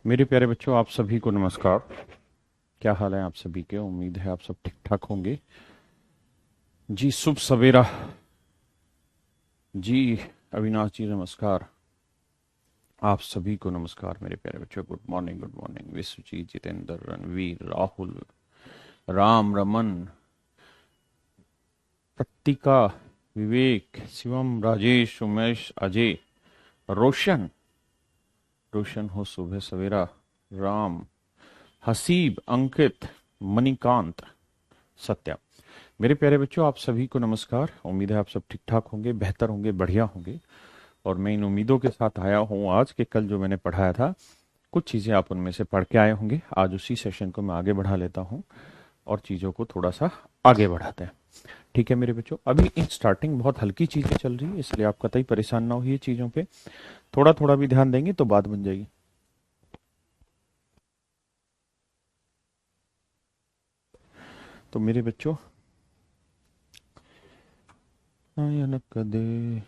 मेरे प्यारे बच्चों, आप सभी को नमस्कार। क्या हाल है आप सभी के? उम्मीद है आप सब ठीक ठाक होंगे। जी शुभ सवेरा। जी अविनाश जी नमस्कार। आप सभी को नमस्कार मेरे प्यारे बच्चों। Good morning, good morning. Vishwajeet, Jitendra, Ranveer, Rahul, Ram, Raman, Pratika, Vivek, Shivam, Rajesh, Umesh, Ajay, Roshan, रोशन हो सुबह सवेरा, राम, हसीब, अंकित, मणिकांत, सत्या। मेरे प्यारे बच्चों, आप सभी को नमस्कार। उम्मीद है आप सब ठीक ठाक होंगे, बेहतर होंगे, बढ़िया होंगे। और मैं इन उम्मीदों के साथ आया हूँ आज कि कल जो मैंने पढ़ाया था, कुछ चीज़ें आप उनमें से पढ़ के आए होंगे। आज उसी सेशन को मैं आगे बढ़ा लेता हूँ और चीज़ों को थोड़ा सा आगे बढ़ाते हैं। ठीक है मेरे बच्चों, अभी इन स्टार्टिंग बहुत हल्की चीज़ें चल रही है, इसलिए आप कतई परेशान ना होइए चीज़ों पे। थोड़ा थोड़ा भी ध्यान देंगे तो बात बन जाएगी। तो मेरे बच्चों, आयन कदे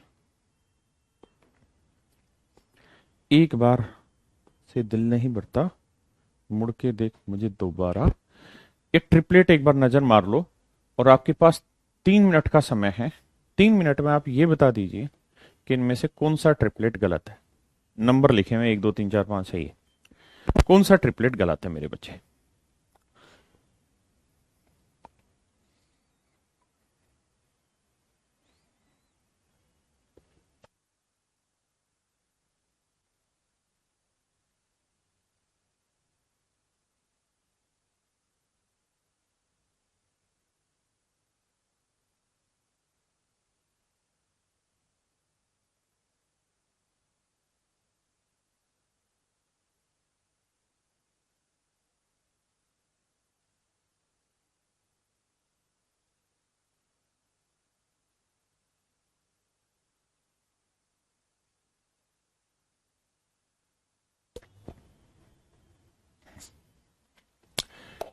एक बार से दिल नहीं भरता, मुड़ के देख मुझे दोबारा। एक ट्रिपलेट एक बार नजर मार लो और आपके पास 3 मिनट का समय है। 3 मिनट में आप ये बता दीजिए कि इनमें से कौन सा ट्रिपलेट गलत है। नंबर लिखे हुए 1 2 3 4 5 सही है। कौन सा ट्रिपलेट गलत है मेरे बच्चे?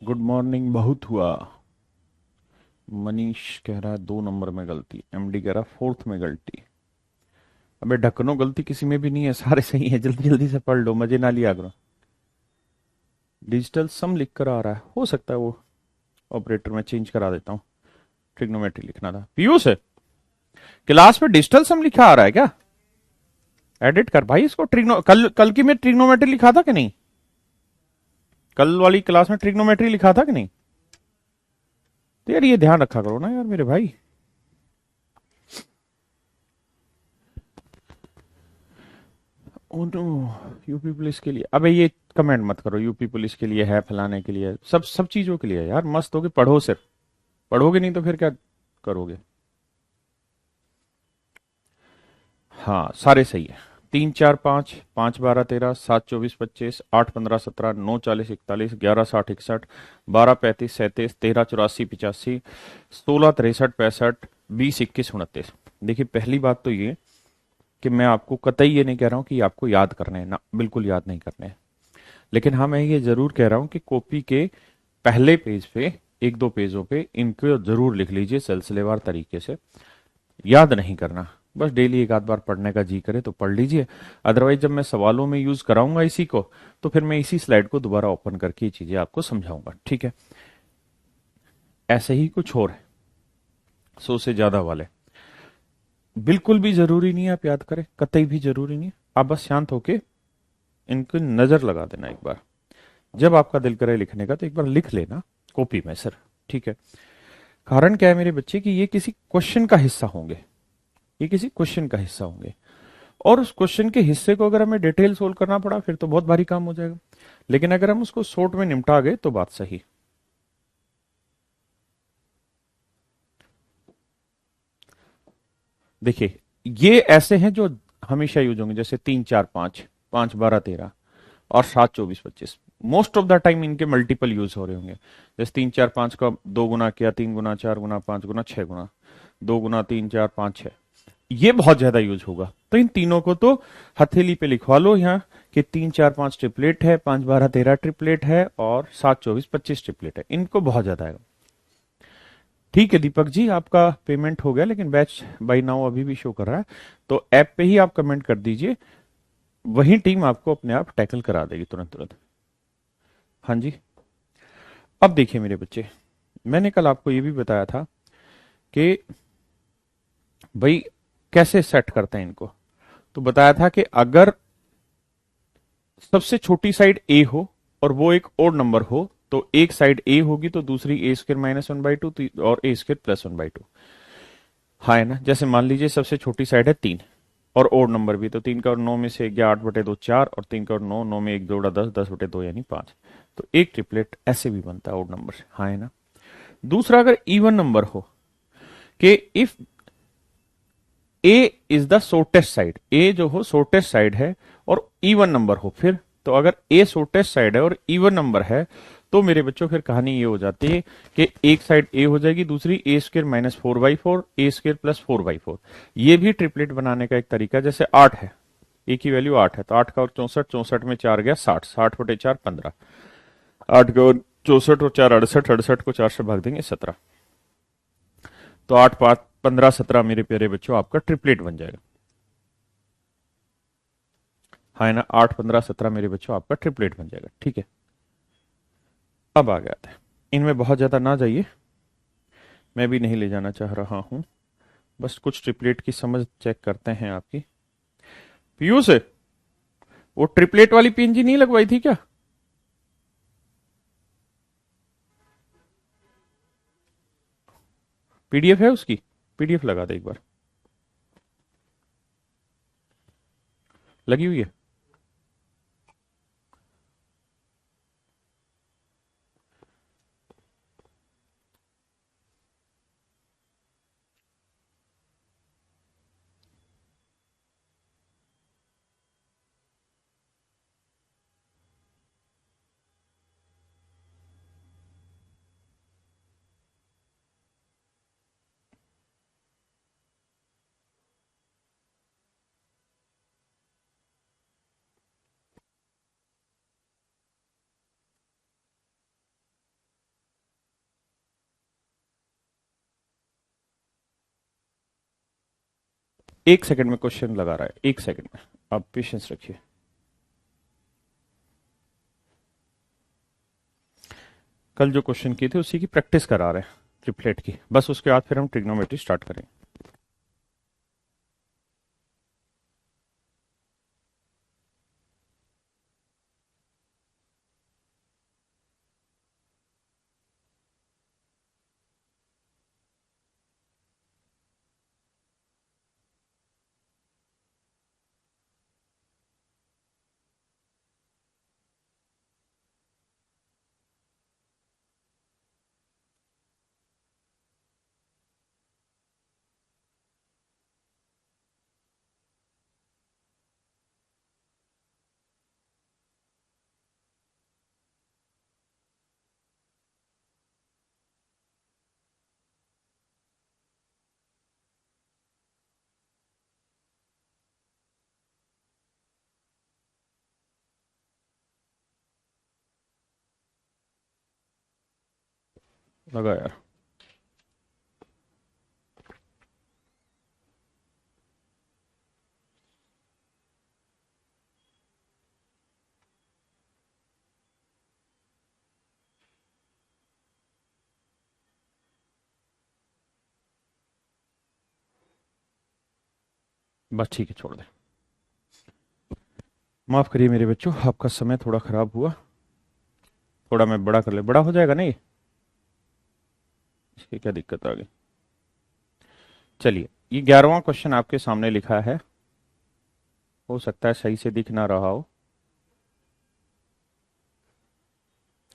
Good morning. बहुत हुआ। मनीष कह रहा है 2 नंबर में गलती, एमडी कह रहा है फोर्थ में गलती। अबे ढक्कनो, गलती किसी में भी नहीं है, सारे सही है। जल्दी जल्दी से पढ़ लो, मजे ना लिया करो। डिजिटल सम लिख कर आ रहा है, हो सकता है वो ऑपरेटर में चेंज करा देता हूँ। ट्रिग्नोमेट्री लिखना था पीयूष है। क्लास में डिजिटल सम लिखा आ रहा है क्या? एडिट कर भाई इसको। ट्रिग्नो कल कल की में ट्रिग्नोमेट्री लिखा था कि नहीं? कल वाली क्लास में ट्रिग्नोमेट्री लिखा था कि नहीं? तो यार ये ध्यान रखा करो ना यार मेरे भाई। यूपी पुलिस के लिए अबे ये कमेंट मत करो। यूपी पुलिस के लिए है, फलाने के लिए, सब सब चीजों के लिए है यार। मस्त होगे, पढ़ो सिर्फ। पढ़ोगे नहीं तो फिर क्या करोगे? हाँ सारे सही है। 3 4 5, 5 12 13, 7 24 25, 8 15 17, 9 40 41, 11 60 61, 12 35 37, 13 84 85, 16 63 65, 20 21 29। देखिए पहली बात तो ये कि मैं आपको कतई ये नहीं कह रहा हूं कि आपको याद करने हैं ना, बिल्कुल याद नहीं करने हैं। लेकिन हाँ मैं ये जरूर कह रहा हूं कि कॉपी के पहले पेज पे, 1 2 पेजों पे इनको जरूर लिख लीजिए सिलसिलेवार तरीके से। याद नहीं करना, बस डेली एक आध बार पढ़ने का जी करे तो पढ़ लीजिए। अदरवाइज जब मैं सवालों में यूज कराऊंगा इसी को, तो फिर मैं इसी स्लाइड को दोबारा ओपन करके ये चीजें आपको समझाऊंगा। ठीक है? ऐसे ही कुछ और है 100 से ज्यादा वाले। बिल्कुल भी जरूरी नहीं है आप याद करें, कतई भी जरूरी नहीं है। आप बस शांत होके इनको नजर लगा देना एक बार। जब आपका दिल करे लिखने का तो एक बार लिख लेना कॉपी में सर। ठीक है? कारण क्या है मेरे बच्चे कि ये किसी क्वेश्चन का हिस्सा होंगे। ये किसी क्वेश्चन का हिस्सा होंगे और उस क्वेश्चन के हिस्से को अगर हमें डिटेल सोल्व करना पड़ा फिर तो बहुत भारी काम हो जाएगा। लेकिन अगर हम उसको शॉर्ट में निपटा गए तो बात सही। देखिए ये ऐसे हैं जो हमेशा यूज होंगे, जैसे 3 4 5, 5 12 13 और 7 24 25। मोस्ट ऑफ द टाइम इनके मल्टीपल यूज हो रहे होंगे। जैसे 3 4 5 का 2 गुना किया, 3 गुना 4 गुना 5 गुना 6 गुना, 2 गुना 3 4 5 6, ये बहुत ज्यादा यूज होगा। तो इन तीनों को तो हथेली पे लिखवा लो यहाँ कि 3 4 5 ट्रिपलेट है, 5 12 13 ट्रिपलेट है और 7 24 25 ट्रिपलेट है। इनको बहुत ज्यादा है। ठीक है दीपक जी, आपका पेमेंट हो गया लेकिन बैच बाई नाउ अभी भी शो कर रहा है। तो ऐप पे ही आप कमेंट कर दीजिए वही टीम आपको अपने आप टैकल करा देगी तुरंत तुरंत। हाँ जी। अब देखिए मेरे बच्चे, मैंने कल आपको ये भी बताया था कि भाई कैसे सेट करते हैं इनको। तो बताया था कि अगर सबसे छोटी साइड ए हो और वो एक ओड नंबर हो, तो एक साइड ए होगी तो दूसरी ए स्क्र -1/2 और ए स्क्र +1/2। हाँ है ना। जैसे मान लीजिए सबसे छोटी साइड है 3 और ओड नंबर भी, तो 3 का और 9 में से 11 8/2 4, और 3 का और 9, 9 में 1 जोड़ा 10, 10/2 यानी 5। तो एक ट्रिपलेट ऐसे भी बनता है ओड नंबर से। हाँ है ना। दूसरा, अगर इवन नंबर हो कि if A is the shortest side, A जो हो शॉर्टेस्ट साइड है और इवन नंबर हो, फिर तो अगर ए शॉर्टेस्ट साइड है और इवन नंबर है, तो मेरे बच्चों फिर कहानी ये हो जाती है कि एक साइड ए हो जाएगी, दूसरी ए स्क्र -4/4, ए स्क्र +4/4। ये भी ट्रिपलेट बनाने का एक तरीका। जैसे 8 है, ए की वैल्यू 8 है, तो 8 का और 64, 64 में 4 गया 60, 60/4 15, 8 का और 64 और 4 68, 68 को 4 से भाग देंगे 17। तो 8 5 15 17 मेरे प्यारे बच्चों आपका ट्रिपलेट बन जाएगा। हाँ ना, 8 15 17 मेरे बच्चों आपका ट्रिपलेट बन जाएगा। ठीक है। अब आ गया था, इनमें बहुत ज्यादा ना जाइए, मैं भी नहीं ले जाना चाह रहा हूं, बस कुछ ट्रिपलेट की समझ चेक करते हैं आपकी। पीयू से वो ट्रिपलेट वाली पीएनजी नहीं लगवाई थी क्या? पीडीएफ है उसकी? पीडीएफ लगा दे एक बार। लगी हुई है? एक सेकंड में क्वेश्चन लगा रहा है, एक सेकंड में, आप पेशेंस रखिए। कल जो क्वेश्चन किए थे उसी की प्रैक्टिस करा रहे हैं ट्रिपलेट की, बस उसके बाद फिर हम ट्रिग्नोमेट्री स्टार्ट करेंगे। लगा यार। बस ठीक है, छोड़ दे। माफ करिए मेरे बच्चों, आपका समय थोड़ा खराब हुआ। थोड़ा मैं बड़ा कर ले, बड़ा हो जाएगा ना ये, इसकी क्या दिक्कत आ गई। चलिए, ये 11वां क्वेश्चन आपके सामने लिखा है, हो सकता है सही से दिख ना रहा हो।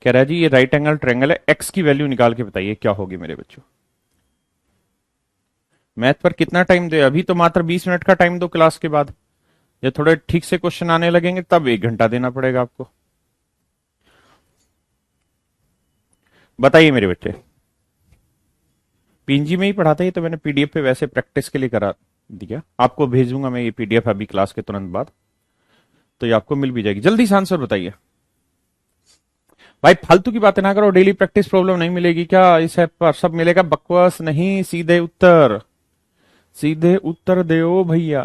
कह रहा है जी ये राइट एंगल ट्रायंगल है, एक्स की वैल्यू निकाल के बताइए क्या होगी मेरे बच्चों। मैथ पर कितना टाइम दे? अभी तो मात्र 20 मिनट का टाइम दो क्लास के बाद। जब थोड़े ठीक से क्वेश्चन आने लगेंगे तब 1 घंटा देना पड़ेगा आपको। बताइए मेरे बच्चे। पीएनजी में ही पढ़ाता है तो मैंने पीडीएफ पे वैसे प्रैक्टिस के लिए करा दिया। आपको भेजूंगा मैं ये पीडीएफ अभी क्लास के तुरंत बाद, तो ये आपको मिल भी जाएगी। जल्दी से आंसर बताइए भाई, फालतू की बातें ना करो। डेली प्रैक्टिस प्रॉब्लम नहीं मिलेगी क्या इस ऐप पर? सब मिलेगा बकवास नहीं, सीधे उत्तर, सीधे उत्तर दो भैया,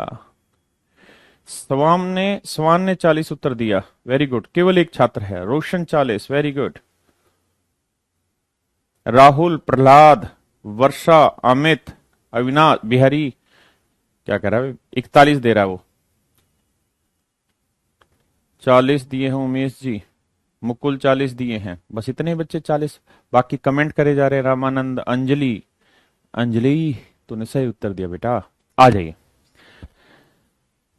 स्वान ने 40 उत्तर दिया, वेरी गुड। केवल एक छात्र है, रोशन 40, वेरी गुड। राहुल, प्रहलाद, वर्षा, अमित, अविनाश, बिहारी क्या कह रहा है, 41 दे रहा है वो। 40 दिए हैं उमेश जी, मुकुल 40 दिए हैं, बस इतने बच्चे 40, बाकी कमेंट करे जा रहे हैं। रामानंद, अंजलि, अंजलि तूने सही उत्तर दिया बेटा, आ जाइए।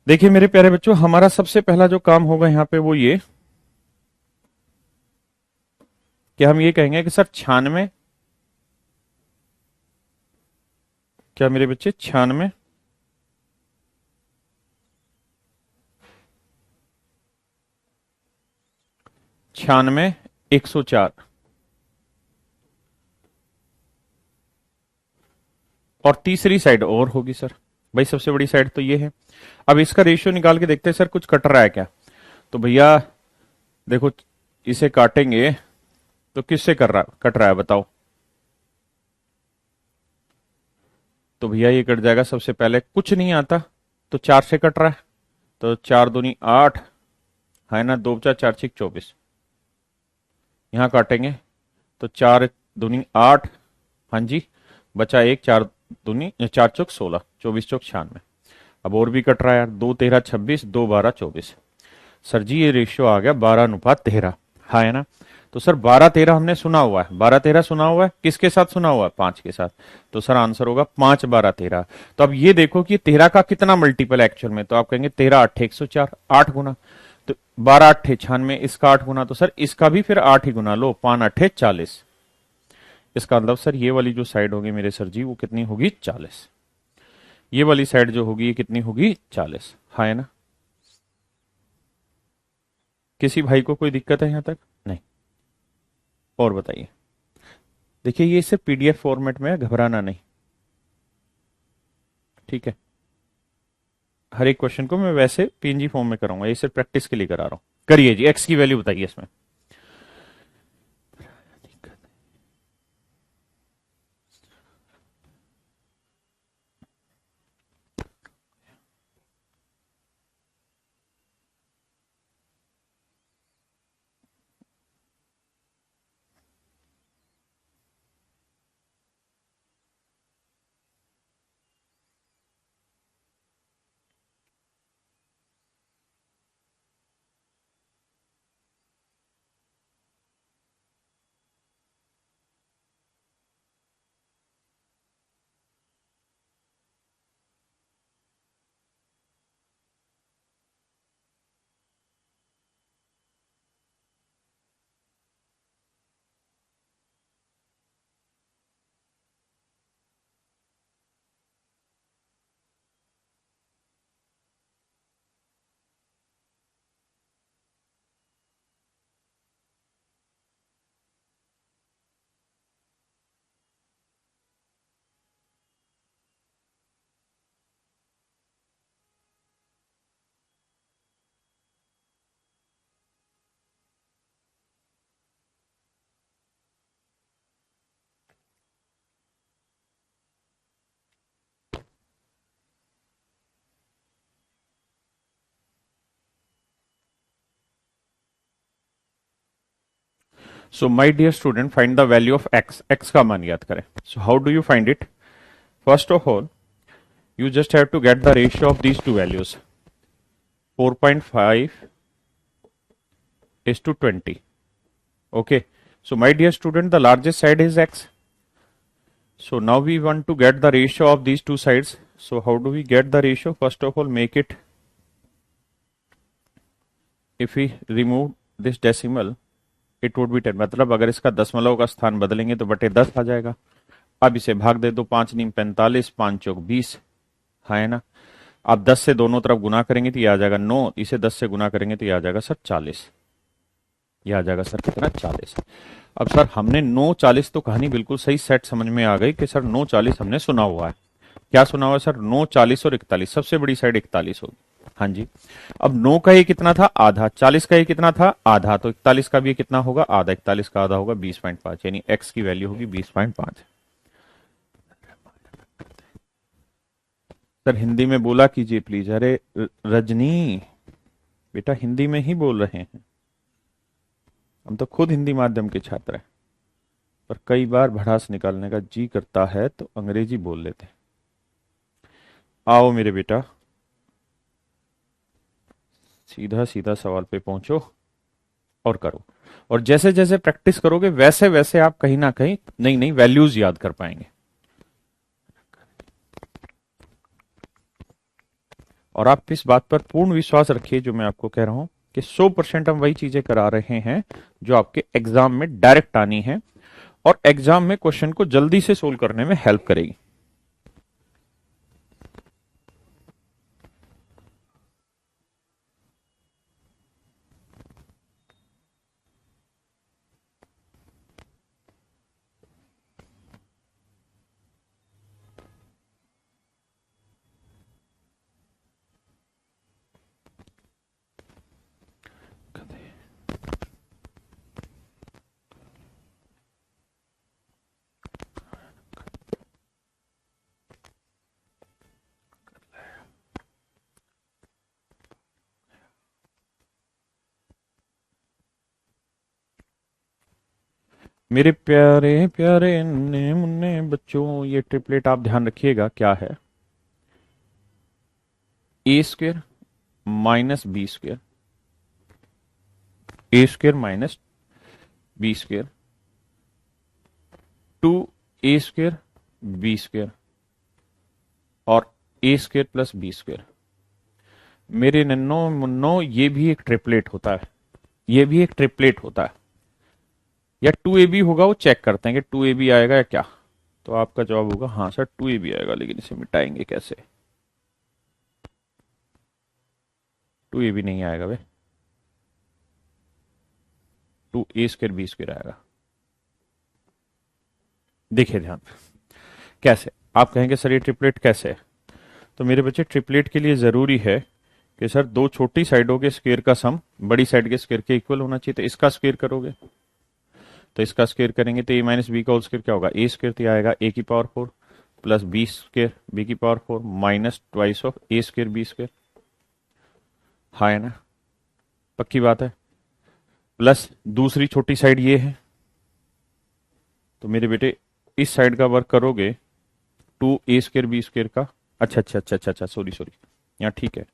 देखिए मेरे प्यारे बच्चों, हमारा सबसे पहला जो काम होगा यहाँ पे वो ये कि हम ये कहेंगे कि सर 96, क्या मेरे बच्चे 96 96 104 और तीसरी साइड और होगी सर। भाई सबसे बड़ी साइड तो ये है। अब इसका रेशियो निकाल के देखते हैं सर कुछ कट रहा है क्या। तो भैया देखो, इसे काटेंगे तो किससे कट रहा है बताओ। तो भैया ये कट जाएगा, सबसे पहले कुछ नहीं आता तो 4 से कट रहा है, तो 4 दूनी 8 है ना, 2 4 4 6 24। यहां काटेंगे तो 4 दूनी 8, हाँ जी, बचा एक, 4 दूनी 4 चौक 16, 24 चौक 96। अब और भी कट रहा है यार, 2 13 26, 2 12 24। सर जी ये रेशियो आ गया 12:13, हाँ है ना। तो सर 12-13 हमने सुना हुआ है, 12-13 सुना हुआ है, किसके साथ सुना हुआ है, 5 के साथ। तो सर आंसर होगा 5 12 13। तो अब ये देखो कि 13 का कितना मल्टीपल एक्चुअल में, तो आप कहेंगे 13 8 104, 8 गुना, तो 12 8 96, इसका 8 गुना, तो सर इसका भी फिर 8 ही गुना लो, 5 8 40। इसका मतलब सर ये वाली जो साइड होगी मेरे सर जी वो कितनी होगी, 40। ये वाली साइड जो होगी ये कितनी होगी, 40, हाँ है ना। किसी भाई को कोई दिक्कत है यहां तक, नहीं। और बताइए। देखिए ये सिर्फ पीडीएफ फॉर्मेट में है, घबराना नहीं, ठीक है। हर एक क्वेश्चन को मैं वैसे पीएनजी फॉर्म में कराऊंगा, ये सिर्फ प्रैक्टिस के लिए करा रहा हूं। करिए जी, एक्स की वैल्यू बताइए इसमें। So my dear student, find the value of x, x का मान याद करें। So how do you find it, first of all you just have to get the ratio of these two values, 4.5 is to 20. Okay, so my dear student, the largest side is x. So now we want to get the ratio of these two sides. So how do we get the ratio? First of all, make it, if we remove this decimal it would be 10। मतलब अगर इसका दशमलव का स्थान बदलेंगे तो बटे 10 आ जाएगा। अब इसे भाग दे दो, 5 नीम 45, 5 चौक 20, है ना। आप 10 से दोनों तरफ गुना करेंगे तो ये आ जाएगा 9, इसे 10 से गुना करेंगे तो ये आ जाएगा सर 40। ये आ जाएगा सर कितना, 40। अब सर हमने 9 40 तो कहानी बिल्कुल सही सेट समझ में आ गई कि सर 9 40 हमने सुना हुआ है। क्या सुना हुआ है सर, 9 40 और 41, सबसे बड़ी साइड 41 होगी, हाँ जी। अब 9 का ये कितना था, आधा, 40 का ये कितना था, आधा, तो 41 का भी ये कितना होगा, आधा, 41 का आधा होगा 20.5, यानी एक्स की वैल्यू होगी 20.5। सर हिंदी में बोला कीजिए प्लीज। अरे रजनी बेटा हिंदी में ही बोल रहे हैं, हम तो खुद हिंदी माध्यम के छात्र हैं, पर कई बार भड़ास निकालने का जी करता है तो अंग्रेजी बोल लेते हैं। आओ मेरे बेटा, सीधा सीधा सवाल पे पहुंचो और करो। और जैसे जैसे प्रैक्टिस करोगे वैसे वैसे आप कहीं ना कहीं नई नई वैल्यूज याद कर पाएंगे। और आप इस बात पर पूर्ण विश्वास रखिए जो मैं आपको कह रहा हूं कि 100% हम वही चीजें करा रहे हैं जो आपके एग्जाम में डायरेक्ट आनी है और एग्जाम में क्वेश्चन को जल्दी से सोल्व करने में हेल्प करेगी। मेरे प्यारे प्यारे नन्हे मुन्ने बच्चों, ये ट्रिपलेट आप ध्यान रखिएगा क्या है। A square minus B square, A square minus B square, two A square B square और A square plus B square. मेरे नन्नो मुन्नो ये भी एक ट्रिपलेट होता है, ये भी एक ट्रिपलेट होता है। या 2ab होगा, वो चेक करते हैं कि 2ab आएगा या क्या। तो आपका जवाब होगा हाँ सर 2ab आएगा, लेकिन इसे मिटाएंगे कैसे। 2ab नहीं आएगा वे, 2a स्क्वायर बी स्क्वायर आएगा। देखिए ध्यान कैसे। आप कहेंगे सर ये ट्रिपलेट कैसे है, तो मेरे बच्चे ट्रिपलेट के लिए जरूरी है कि सर दो छोटी साइडों के स्क्वायर का सम बड़ी साइड के स्क्वायर के इक्वल होना चाहिए। तो इसका स्क्वायर करोगे तो इसका स्क्वायर करेंगे तो ए माइनस बी का होल स्क्वायर क्या होगा, ए स्क्वायर तो आएगा ए की power 4 plus B square B की power 4 minus twice of a square B square. हाँ है ना, पक्की बात है। प्लस दूसरी छोटी साइड ये है, तो मेरे बेटे इस साइड का वर्क करोगे 2a स्क्वायर बी स्क्वायर का। अच्छा अच्छा अच्छा अच्छा अच्छा, सॉरी सॉरी, यहाँ ठीक है।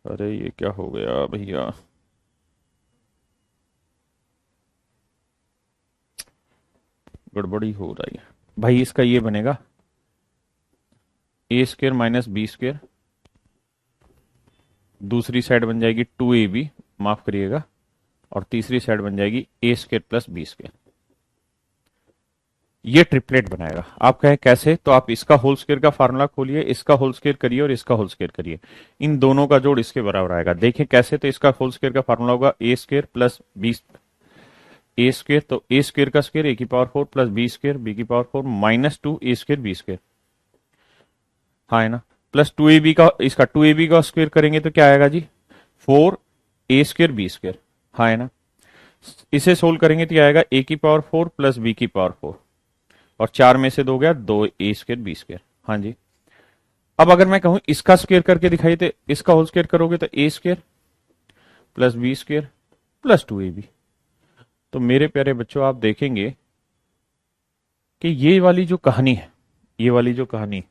अरे ये क्या हो गया भैया, गड़बड़ी हो रही है भाई। इसका ये बनेगा ए स्क्वायर माइनस बी स्क्वायर, दूसरी साइड बन जाएगी 2ab, माफ करिएगा, और तीसरी साइड बन जाएगी ए स्क्वायर प्लस बी स्क्वायर। ये ट्रिपलेट बनाएगा। आप कहें कैसे, तो आप इसका होल स्क्वायर का फार्मूला खोलिए, इसका होल स्क्वायर करिए और इसका होल स्क्वायर करिए, इन दोनों का जोड़ इसके बराबर आएगा। देखें कैसे, तो इसका होल स्क्वायर का फार्मूला होगा ए square plus B, A square तो ए स्क्वायर का स्क्वायर ए की power 4 plus B square B की power 4 minus 2 A square B square. हाँ है ना, प्लस 2ab का, इसका 2ab का स्क्वायर करेंगे तो क्या आएगा जी, 4 ए स्क्वायर बी स्क्वायर। हाँ है ना, इसे सोल्व करेंगे तो क्या आएगा, ए की पावर 4 प्लस बी की पावर 4 और 4 में से 2 गया 2 ए स्क्वायर बी स्क्वायर। हाँ जी, अब अगर मैं कहूं इसका स्क्वायर करके दिखाइए तो इसका होल स्क्वायर करोगे तो ए square plus B square plus 2ab। तो मेरे प्यारे बच्चों आप देखेंगे कि ये वाली जो कहानी है, ये वाली जो कहानी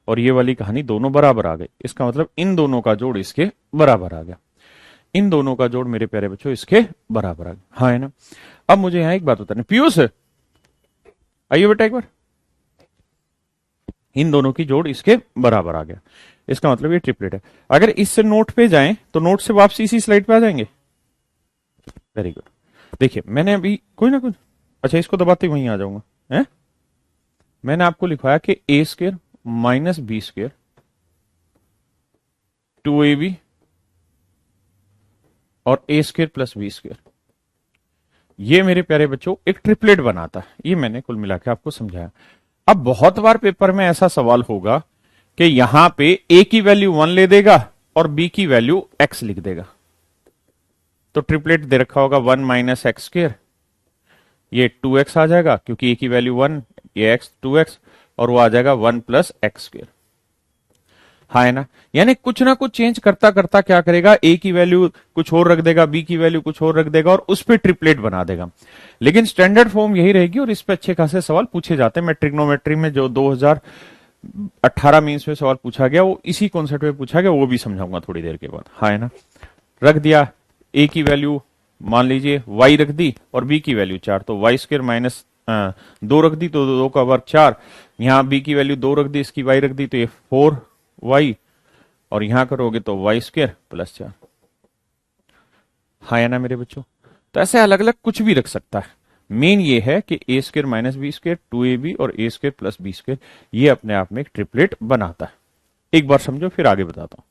और ये वाली कहानी दोनों बराबर आ गई। इसका मतलब इन दोनों का जोड़ इसके बराबर आ गया, इन दोनों का जोड़ मेरे प्यारे बच्चों इसके बराबर आ गया। हाँ है ना। अब मुझे यहां एक बात बतानी, पीयूष आइए बेटा एक बार, इन दोनों की जोड़ इसके बराबर आ गया, इसका मतलब ये ट्रिपलेट है। अगर इससे नोट पे जाएं तो नोट से वापसी इसी स्लाइड पे आ जाएंगे। Very good. देखिए मैंने अभी कोई ना कुछ, अच्छा इसको दबाते वहीं आ जाऊंगा है। मैंने आपको लिखवाया कि a square minus B square 2ab और a square plus B square, ये मेरे प्यारे बच्चों एक ट्रिपलेट बनाता है। ये मैंने कुल मिला के आपको समझाया। अब बहुत बार पेपर में ऐसा सवाल होगा कि यहां पे ए की वैल्यू 1 ले देगा और बी की वैल्यू x लिख देगा, तो ट्रिपलेट दे रखा होगा 1 माइनस एक्स स्क्वायर, ये 2x आ जाएगा क्योंकि ए की वैल्यू 1, ये x 2x और वो आ जाएगा 1 प्लस एक्स स्क्वेयर। हाँ है ना, यानी कुछ ना कुछ चेंज करता करता क्या करेगा, ए की वैल्यू कुछ और रख देगा, बी की वैल्यू कुछ और रख देगा और उस पर ट्रिपलेट बना देगा। लेकिन स्टैंडर्ड फॉर्म यही रहेगी और इस पे अच्छे खासे सवाल पूछे जाते हैं। मैं ट्रिग्नोमेट्री में जो 2018 मीन्स में सवाल पूछा गया वो इसी कॉन्सेप्ट में पूछा गया, वो भी समझाऊंगा थोड़ी देर के बाद। हाँ है ना, रख दिया ए की वैल्यू मान लीजिए वाई रख दी और बी की वैल्यू 4, तो वाई स्क्र माइनस 2 रख दी तो 2 का वर्ग 4, यहां बी की वैल्यू 2 रख दी, इसकी वाई रख दी तो ये 4y, और यहां करोगे तो वाई स्क्र प्लस 4। हाँ है ना मेरे बच्चों, तो ऐसे अलग अलग कुछ भी रख सकता है। मेन ये है कि a square minus b square 2ab और a square plus B square ये अपने आप में एक ट्रिपलेट बनाता है। एक बार समझो फिर आगे बताता हूं।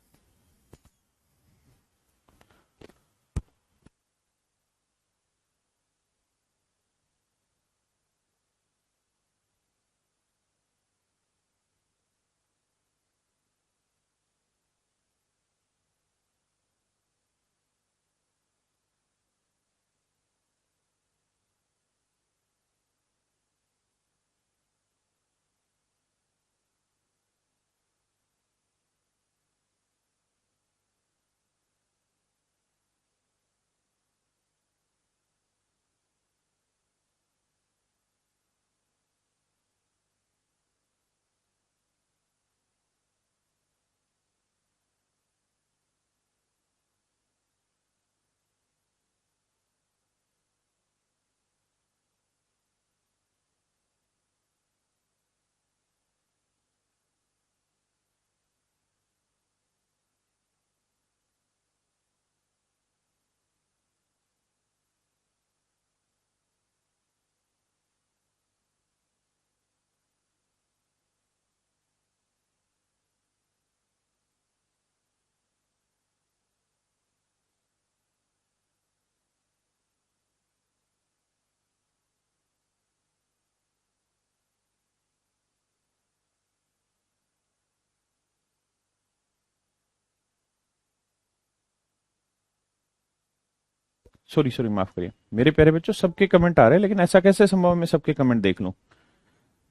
सॉरी सॉरी, माफ करिए मेरे प्यारे बच्चों, सबके कमेंट आ रहे हैं, लेकिन ऐसा कैसे संभव है मैं सबके कमेंट देख लूं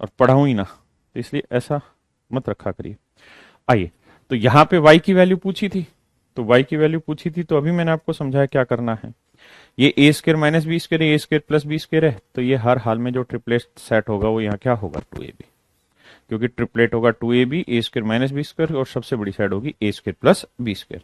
और पढ़ाऊं ही ना, तो इसलिए ऐसा मत रखा करिए। आइए, तो यहां पे y की वैल्यू पूछी थी, तो y की वैल्यू पूछी थी तो अभी मैंने आपको समझाया क्या करना है। ये ए स्क्र माइनस बी स्क्र है, ए स्क्र प्लस बी स्क्र है, तो ये हर हाल में जो ट्रिपलेट सेट होगा वो यहाँ क्या होगा 2ab, क्योंकि ट्रिपलेट होगा 2ab ए स्क्र माइनस बी स्क्र और सबसे बड़ी साइड होगी ए स्क्र प्लस बी स्क्र।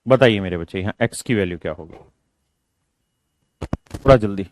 बताइए मेरे बच्चे यहाँ x की वैल्यू क्या होगी, थोड़ा जल्दी।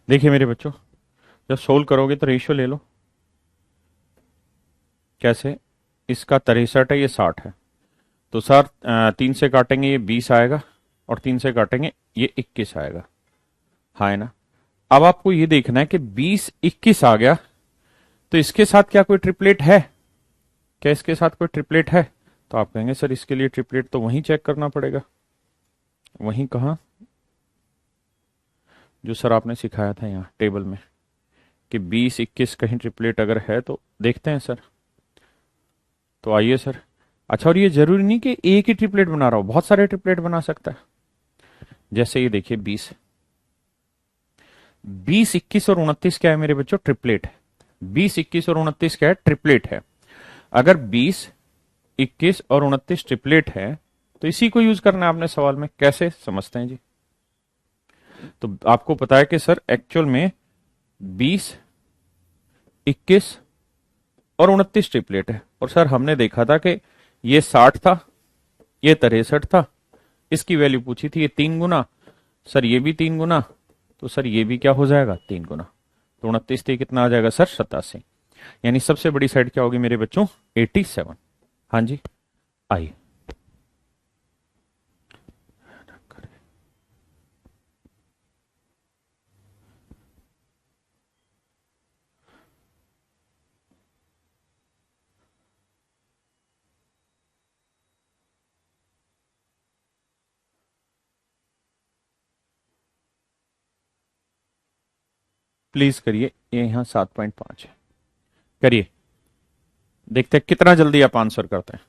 देखिए मेरे बच्चों, जब सोल्व करोगे तो रेशियो ले लो। कैसे, इसका 63 है, ये 60 है, तो सर 3 से काटेंगे ये 20 आएगा और 3 से काटेंगे ये 21 आएगा। हाँ है ना, अब आपको ये देखना है कि 20 21 आ गया तो इसके साथ क्या कोई ट्रिपलेट है, क्या इसके साथ कोई ट्रिपलेट है, तो आप कहेंगे सर इसके लिए ट्रिपलेट तो वहीं चेक करना पड़ेगा। वहीं कहा, जो सर आपने सिखाया था यहाँ टेबल में कि 20 21 कहीं ट्रिपलेट अगर है तो देखते हैं सर। तो आइए सर। अच्छा, और ये जरूरी नहीं कि एक ही ट्रिपलेट बना रहा हो, बहुत सारे ट्रिपलेट बना सकता है। जैसे ये देखिए 20 20 21 और 29 क्या है मेरे बच्चों, ट्रिपलेट है। 20 21 और 29 क्या है, ट्रिपलेट है। अगर 20 21 और 29 ट्रिपलेट है, तो इसी को यूज करना है आपने सवाल में। कैसे समझते हैं जी? तो आपको पता है कि सर एक्चुअल में 20, 21 और 29 ट्रिपलेट है, और सर हमने देखा था कि ये 60 था, ये 63 था, इसकी वैल्यू पूछी थी, ये 3 गुना, सर ये भी 3 गुना, तो सर ये भी क्या हो जाएगा 3 गुना, तो 29 थी, कितना आ जाएगा सर 87। यानी सबसे बड़ी साइड क्या होगी मेरे बच्चों 87। हाँ जी, आइए प्लीज करिए, ये यहाँ 7.5 है, करिए, देखते हैं कितना जल्दी आप आंसर करते हैं।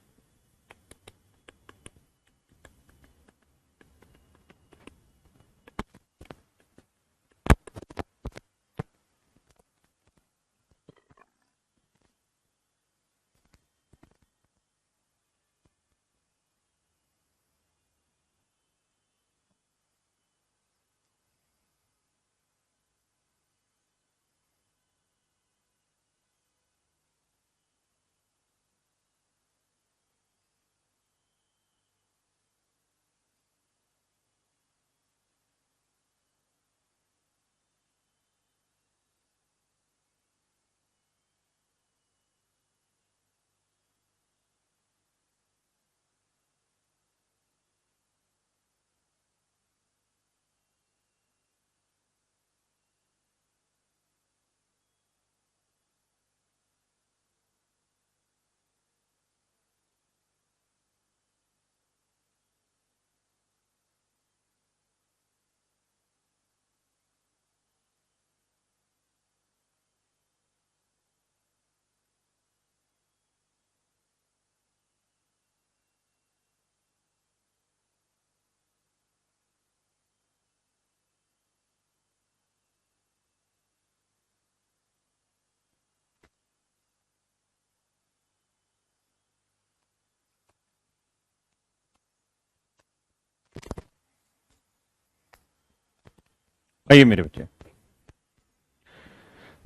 आइए मेरे बच्चे,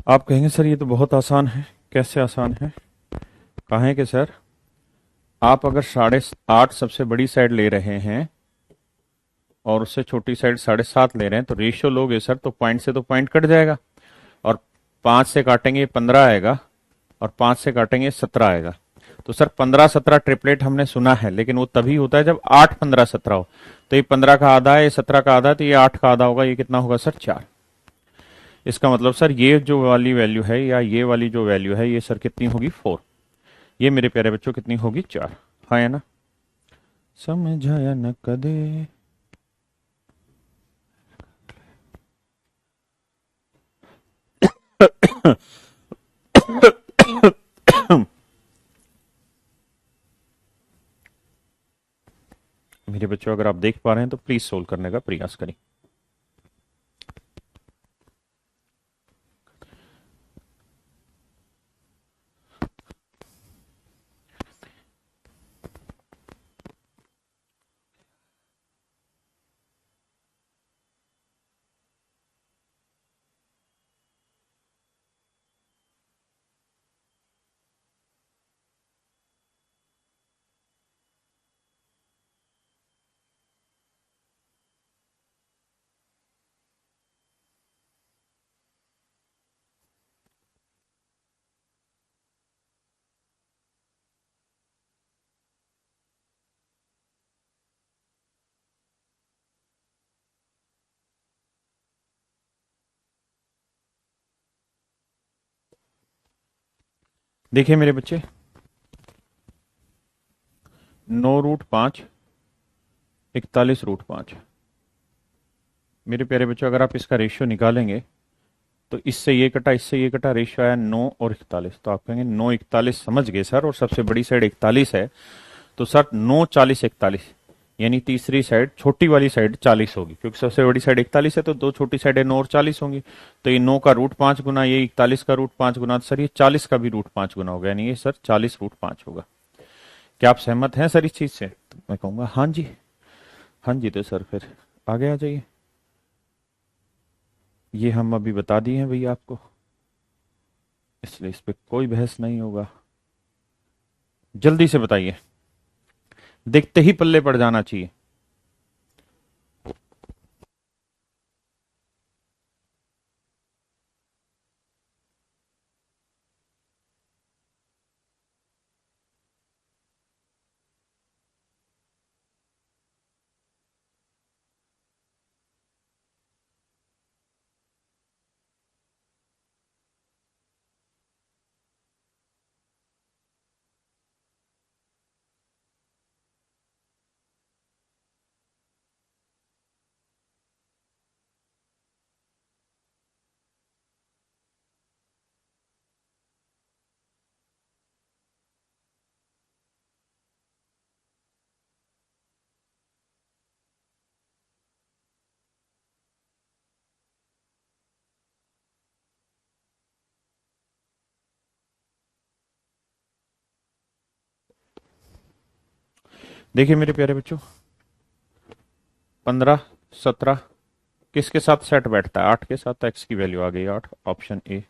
आप कहेंगे सर ये तो बहुत आसान है। कैसे आसान है? कहें कि सर आप अगर 8.5 सबसे बड़ी साइड ले रहे हैं और उससे छोटी साइड 7.5 ले रहे हैं, तो रेशियो लोगे सर तो पॉइंट से तो पॉइंट कट जाएगा, और 5 से काटेंगे 15 आएगा, और 5 से काटेंगे 17 आएगा। तो सर 15-17 ट्रिपलेट हमने सुना है, लेकिन वो तभी होता है जब 8-15-17 हो। तो ये 15 का आधा है, ये 17 का आधा है, तो ये 8 का आधा होगा। ये कितना होगा सर 4। इसका मतलब सर ये जो वाली वैल्यू है या ये वाली जो वैल्यू है ये सर कितनी होगी 4। ये मेरे प्यारे बच्चों कितनी होगी 4। हाँ है ना? समझाया न कदे। मेरे बच्चों अगर आप देख पा रहे हैं तो प्लीज सोल्व करने का प्रयास करें। देखिए मेरे बच्चे, 9√5, 41√5। मेरे प्यारे बच्चों अगर आप इसका रेशियो निकालेंगे तो इससे ये कटा, इससे ये कटा, रेशियो आया 9 और 41। तो आप कहेंगे 9 41 समझ गए सर, और सबसे बड़ी साइड 41 है, तो सर 9 40 41, यानी तीसरी साइड छोटी वाली साइड 40 होगी, क्योंकि सबसे बड़ी साइड 41 है, तो दो छोटी साइड है 9 और 40 होंगी। तो ये 9 का √5 गुना, ये 41 का √5 गुना, तो सर ये 40 का भी √5 गुना होगा, यानी ये सर 40√5 होगा। क्या आप सहमत हैं सर इस चीज से? तो मैं कहूंगा हाँ जी। हाँ जी, तो सर फिर आगे आ जाइए। ये हम अभी बता दिए हैं भैया आपको, इसलिए इस पे कोई बहस नहीं होगा। जल्दी से बताइए, देखते ही पल्ले पड़ जाना चाहिए। देखिए मेरे प्यारे बच्चों, 15, 17 किसके साथ सेट बैठता है? 8 के साथ। एक्स की वैल्यू आ गई 8, ऑप्शन ए।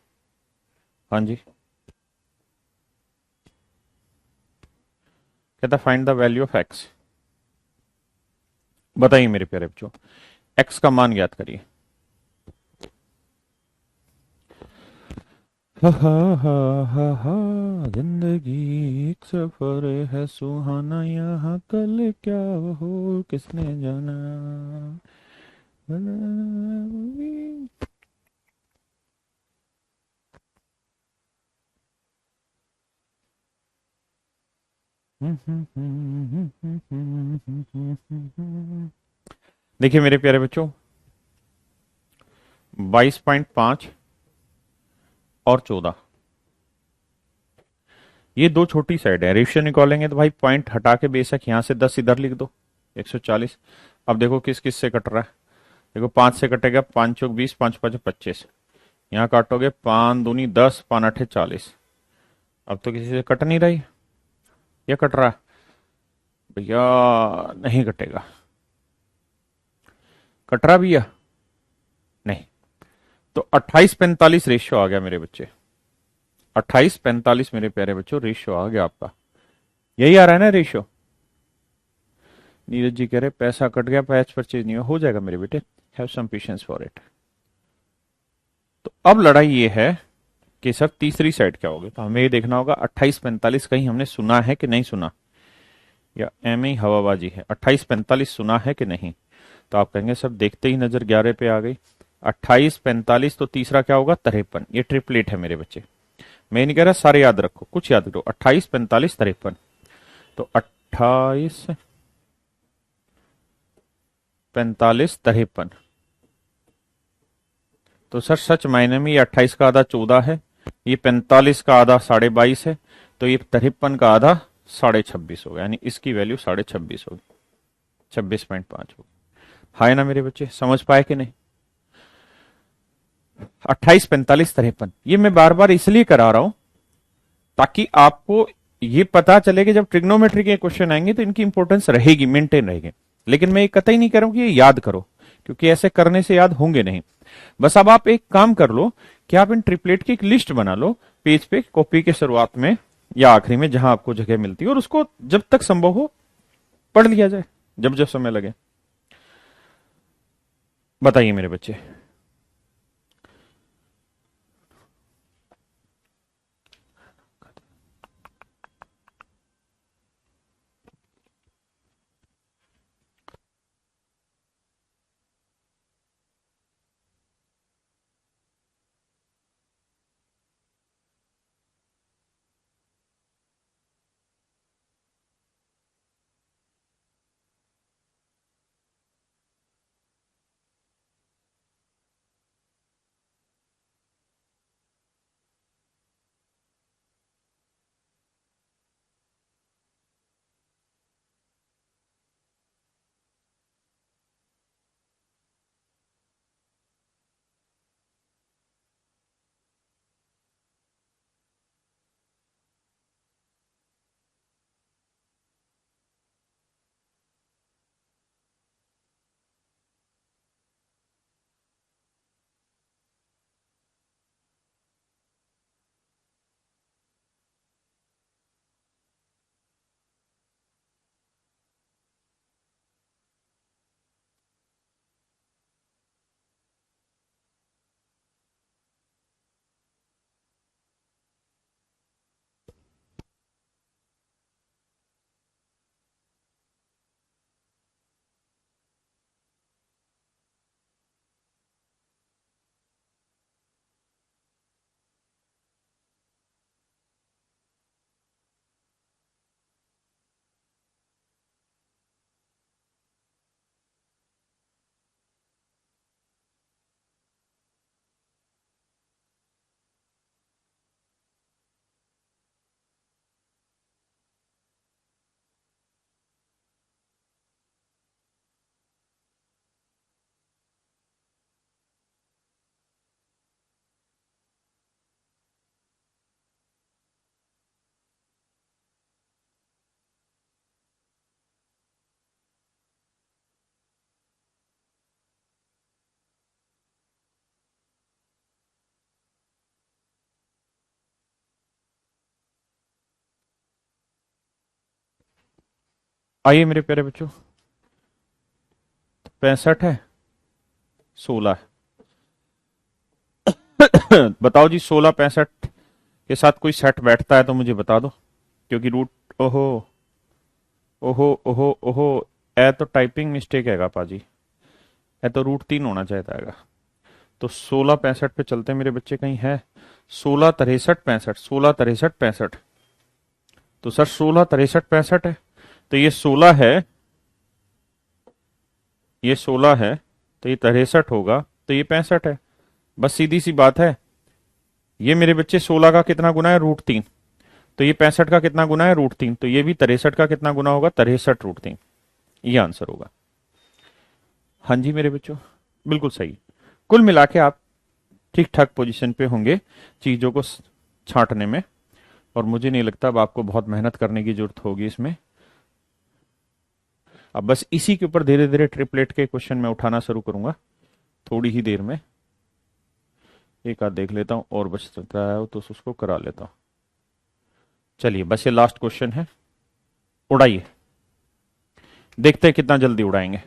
हाँ जी, कहता find the value of x. बताइए मेरे प्यारे बच्चों, एक्स का मान ज्ञात करिए। हा हा हा हा हा, जिंदगी एक सफर है सुहाना, यहाँ कल क्या हो किसने जाना। देखिए मेरे प्यारे बच्चों, 22.5 और 14, ये दो छोटी साइड है। रेशियो निकालेंगे तो भाई पॉइंट हटा के बेशक यहां से 10 इधर लिख दो, 140। अब देखो किस किस से कट रहा है। देखो 5 से कटेगा, 5 चौक 20, 5 5 25। यहाँ काटोगे 5 दूनी 10, 5 आठे 40। अब तो किसी से कट नहीं रही, ये कट रहा है भैया? नहीं कटेगा। कट रहा भैया? नहीं। तो 28-45 रेशियो आ गया मेरे बच्चे। 28-45 मेरे प्यारे बच्चों रेशियो आ गया आपका। यही आ रहा है ना रेशियो? नीरज जी कह रहे पैसा कट गया, पैच परचेज नहीं हुआ। हो जाएगा मेरे बेटे, have some patience for it. तो अब लड़ाई ये है कि सर तीसरी साइड क्या होगी। तो हमें ये देखना होगा 28-45 कहीं हमने सुना है कि नहीं सुना, या एम ही हवाबाजी है। 28-45 सुना है कि नहीं? तो आप कहेंगे सर देखते ही नजर 11 पे आ गई। 28-45 तो तीसरा क्या होगा? 53। ये ट्रिपलेट है मेरे बच्चे। मैं नहीं कह रहा सारे याद रखो, कुछ याद करो। 28-45-53। तो 28-45-53। तो सर सच मायने में ये 28 का आधा 14 है, ये 45 का आधा 22.5 है, तो ये 53 का आधा 26.5 होगा, यानी इसकी वैल्यू 26.5 होगी, 26.5 होगी। हाय ना मेरे बच्चे, समझ पाए कि नहीं? 28-45-53 ये मैं बार बार इसलिए करा रहा हूं ताकि आपको ये पता चले कि जब ट्रिग्नोमेट्री के क्वेश्चन आएंगे तो इनकी इंपॉर्टेंस रहेगी, मेंटेन रहेगी। लेकिन मैं ये कतई नहीं कह रहा हूं कि ये याद करो, क्योंकि ऐसे करने से याद होंगे नहीं। बस अब आप एक काम कर लो कि आप इन ट्रिपलेट की एक लिस्ट बना लो, पेज पे कॉपी के शुरुआत में या आखिरी में, जहां आपको जगह मिलती है, और उसको जब तक संभव हो पढ़ लिया जाए, जब जब समय लगे। बताइए मेरे बच्चे। आइए मेरे प्यारे बच्चों, 65 है, 16 है। बताओ जी, 16 65 के साथ कोई सेट बैठता है तो मुझे बता दो, क्योंकि रूट, ओहो ओहो ओहो ओहो, ए तो टाइपिंग मिस्टेक हैगा पाजी, ए तो √3 होना चाहता है। तो 16 65 पे चलते हैं मेरे बच्चे, कहीं है 16 63 65, 16 63 65। तो सर 16 63 65 है, तो ये 16 है, ये 16 है, तो ये 63 होगा, तो ये 65 है। बस सीधी सी बात है। ये मेरे बच्चे 16 का कितना गुना है? √3। तो ये 65 का कितना गुना है? √3। तो ये भी 63 का कितना गुना होगा? 63 √3। ये आंसर होगा। हाँ जी मेरे बच्चों, बिल्कुल सही। कुल मिला के आप ठीक ठाक पोजीशन पे होंगे चीजों को छांटने में, और मुझे नहीं लगता अब आपको बहुत मेहनत करने की जरूरत होगी इसमें। अब बस इसी के ऊपर धीरे धीरे ट्रिपलेट के क्वेश्चन मैं उठाना शुरू करूंगा थोड़ी ही देर में। एक आध देख लेता हूं और बच सकता है तो उसको करा लेता हूं। चलिए, बस ये लास्ट क्वेश्चन है, उड़ाइए, देखते हैं कितना जल्दी उड़ाएंगे।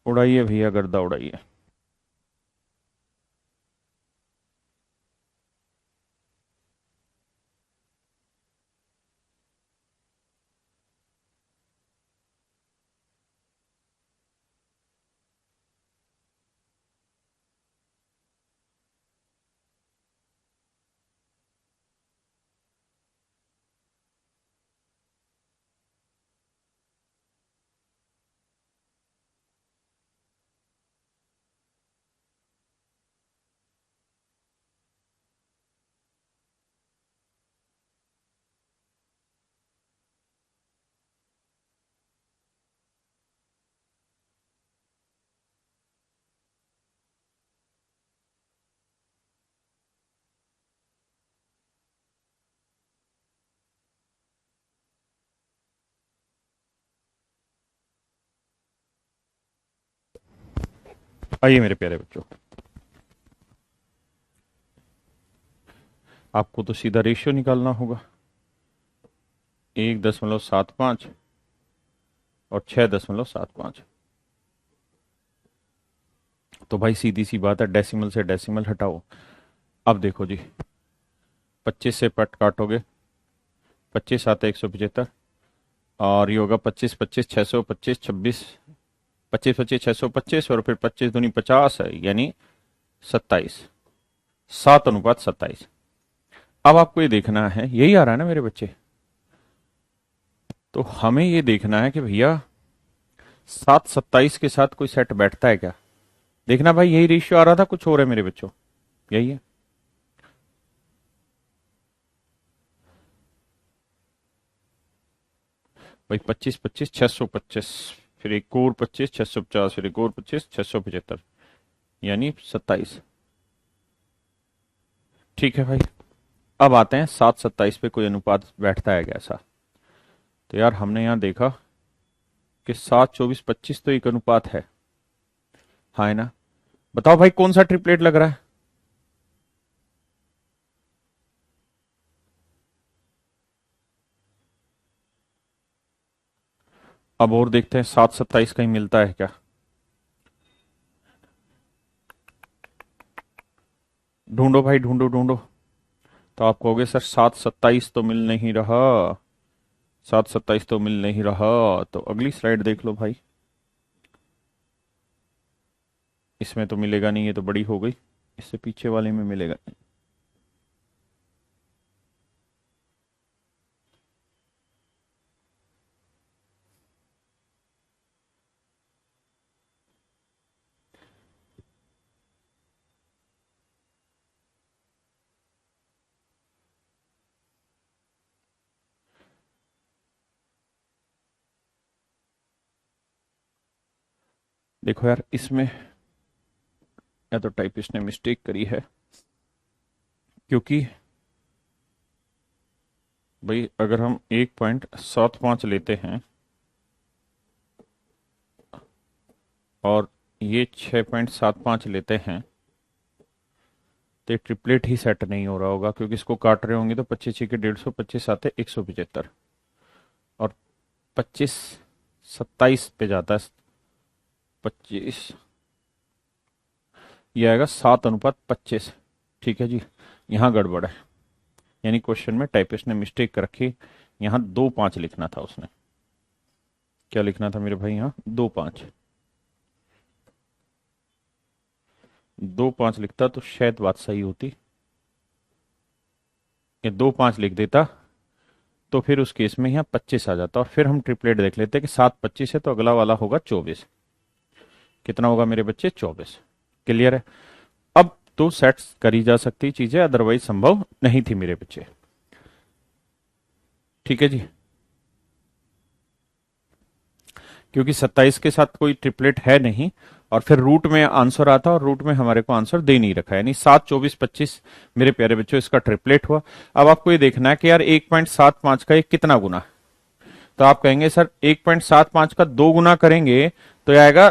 उड़ाइए भैया, गर्दा उड़ाइए। आइए मेरे प्यारे बच्चों, आपको तो सीधा रेशियो निकालना होगा। 1.75 और 6.75। तो भाई सीधी सी बात है, डेसिमल से डेसिमल हटाओ। अब देखो जी, 25 से पट काटोगे, 25 7 175, और ये होगा 25 25 625 26, 25 25 625, और फिर 25 दूनी 50 है, यानी 27, 7:27। अब आपको ये देखना है, यही आ रहा है ना मेरे बच्चे? तो हमें ये देखना है कि भैया 7:27 के साथ कोई सेट बैठता है क्या? देखना भाई, यही रेशियो आ रहा था, कुछ और है मेरे बच्चों? यही है। भाई 25 25 625, फिर एक और 25 650, फिर एक और 25 675, यानी 27। ठीक है भाई, अब आते हैं 7:27 पे कोई अनुपात बैठता है कैसा? तो यार हमने यहां देखा कि 7 24 25 तो एक अनुपात है ना? बताओ भाई कौन सा ट्रिपलेट लग रहा है? अब और देखते हैं 7:27 कहीं मिलता है क्या। ढूंढो भाई, ढूंढो ढूंढो। तो आप कहोगे सर 7:27 तो मिल नहीं रहा, 7:27 तो मिल नहीं रहा, तो अगली स्लाइड देख लो भाई। इसमें तो मिलेगा नहीं, ये तो बड़ी हो गई, इससे पीछे वाले में मिलेगा। देखो यार, इसमें या तो टाइपिस्ट ने मिस्टेक करी है, क्योंकि भाई अगर हम 1.75 लेते हैं और ये 6.75 लेते हैं, तो ये ट्रिपलेट ही सेट नहीं हो रहा होगा, क्योंकि इसको काट रहे होंगे तो 25 के 150, 25 आते 175 और 25 27 पे जाता है 25, ये आएगा 7:25। ठीक है जी, यहाँ गड़बड़ है, यानी क्वेश्चन में टाइपिस्ट ने मिस्टेक कर रखी, यहाँ 2.5 लिखना था उसने। क्या लिखना था मेरे भाई, यहाँ 2.5, 2.5 लिखता तो शायद बात सही होती। ये 2.5 लिख देता तो फिर उस केस में यहाँ 25 आ जाता, और फिर हम ट्रिपलेट देख लेते कि 7:25 है तो अगला वाला होगा 24। कितना होगा मेरे बच्चे, 24। क्लियर है। अब तो सेट करी जा सकती चीजें, अदरवाइज संभव नहीं थी मेरे बच्चे। ठीक है जी, क्योंकि 27 के साथ कोई ट्रिपलेट है नहीं, और फिर रूट में आंसर आता और रूट में हमारे को आंसर दे नहीं रखा है, यानी 7, 24, 25 मेरे प्यारे बच्चों इसका ट्रिपलेट हुआ। अब आपको ये देखना है कि यार 1.75 का एक कितना गुना, तो आप कहेंगे सर 1.75 का 2 गुना करेंगे तो यह आएगा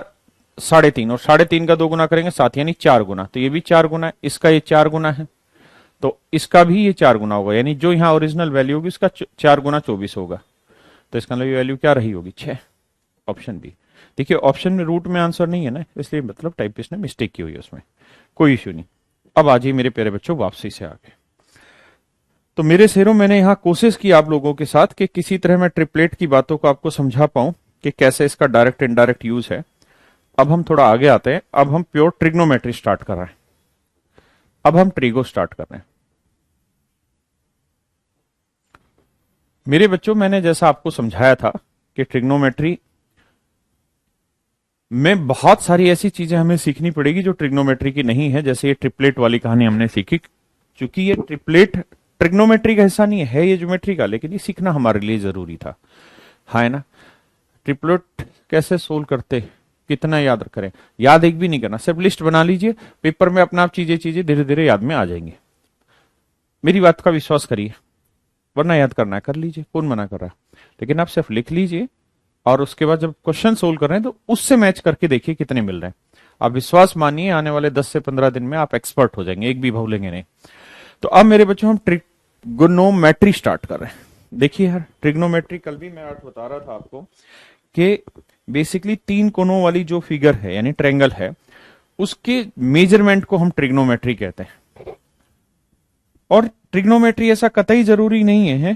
3.5, और 3.5 का 2 गुना करेंगे 7, यानी 4 गुना। तो ये भी 4 गुना है, इसका ये 4 गुना है, तो इसका भी ये 4 गुना होगा, यानी जो यहाँ ओरिजिनल वैल्यू होगी उसका 4 गुना 24 होगा। तो इसका वैल्यू क्या रही होगी, 6। Option B. देखिए ऑप्शन में रूट में आंसर नहीं है ना, इसलिए मतलब टाइपिस्ट ने मिस्टेक की हुई है उसमें, कोई इश्यू नहीं। अब आ जाइए मेरे प्यारे बच्चों वापसी से आगे। तो मेरे शेरों, मैंने यहां कोशिश की आप लोगों के साथ कि किसी तरह मैं ट्रिपलेट की बातों को आपको समझा पाऊं कि कैसे इसका डायरेक्ट इनडायरेक्ट यूज है। अब हम थोड़ा आगे आते हैं, अब हम प्योर ट्रिग्नोमेट्री स्टार्ट कर रहे हैं। अब हम ट्रिगो स्टार्ट कर रहे हैं। मेरे बच्चों, मैंने जैसा आपको समझाया था कि ट्रिग्नोमेट्री में बहुत सारी ऐसी चीजें हमें सीखनी पड़ेगी जो ट्रिग्नोमेट्री की नहीं है, जैसे ये ट्रिपलेट वाली कहानी हमने सीखी। चूंकि ये ट्रिपलेट ट्रिग्नोमेट्री का हिस्सा नहीं है, ये ज्योमेट्री का, लेकिन ये सीखना हमारे लिए जरूरी था, है ना। ट्रिपलेट कैसे सोल्व करते, कितना याद करें, याद एक भी नहीं करना, सिर्फ लिस्ट बना लीजिए पेपर में, अपना आप चीजें धीरे धीरे याद में आ जाएंगे। मेरी बात का विश्वास करिए, वरना याद करना है कर लीजिए, कौन मना कर रहा है, लेकिन आप सिर्फ लिख लीजिए और उसके बाद जब क्वेश्चन सोल्व कर रहे हैं तो उससे मैच करके देखिए कितने मिल रहे हैं। आप विश्वास मानिए, आने वाले 10 से 15 दिन में आप एक्सपर्ट हो जाएंगे, एक भी भूलेंगे नहीं। तो अब मेरे बच्चों हम ट्रिग्नोमेट्री स्टार्ट कर रहे हैं। देखिए यार, ट्रिग्नोमेट्री कल भी मैं आज बता रहा था आपको कि बेसिकली 3 कोनों वाली जो फिगर है यानी ट्रायंगल है, उसके मेजरमेंट को हम ट्रिग्नोमेट्री कहते हैं। और ट्रिग्नोमेट्री ऐसा कतई जरूरी नहीं है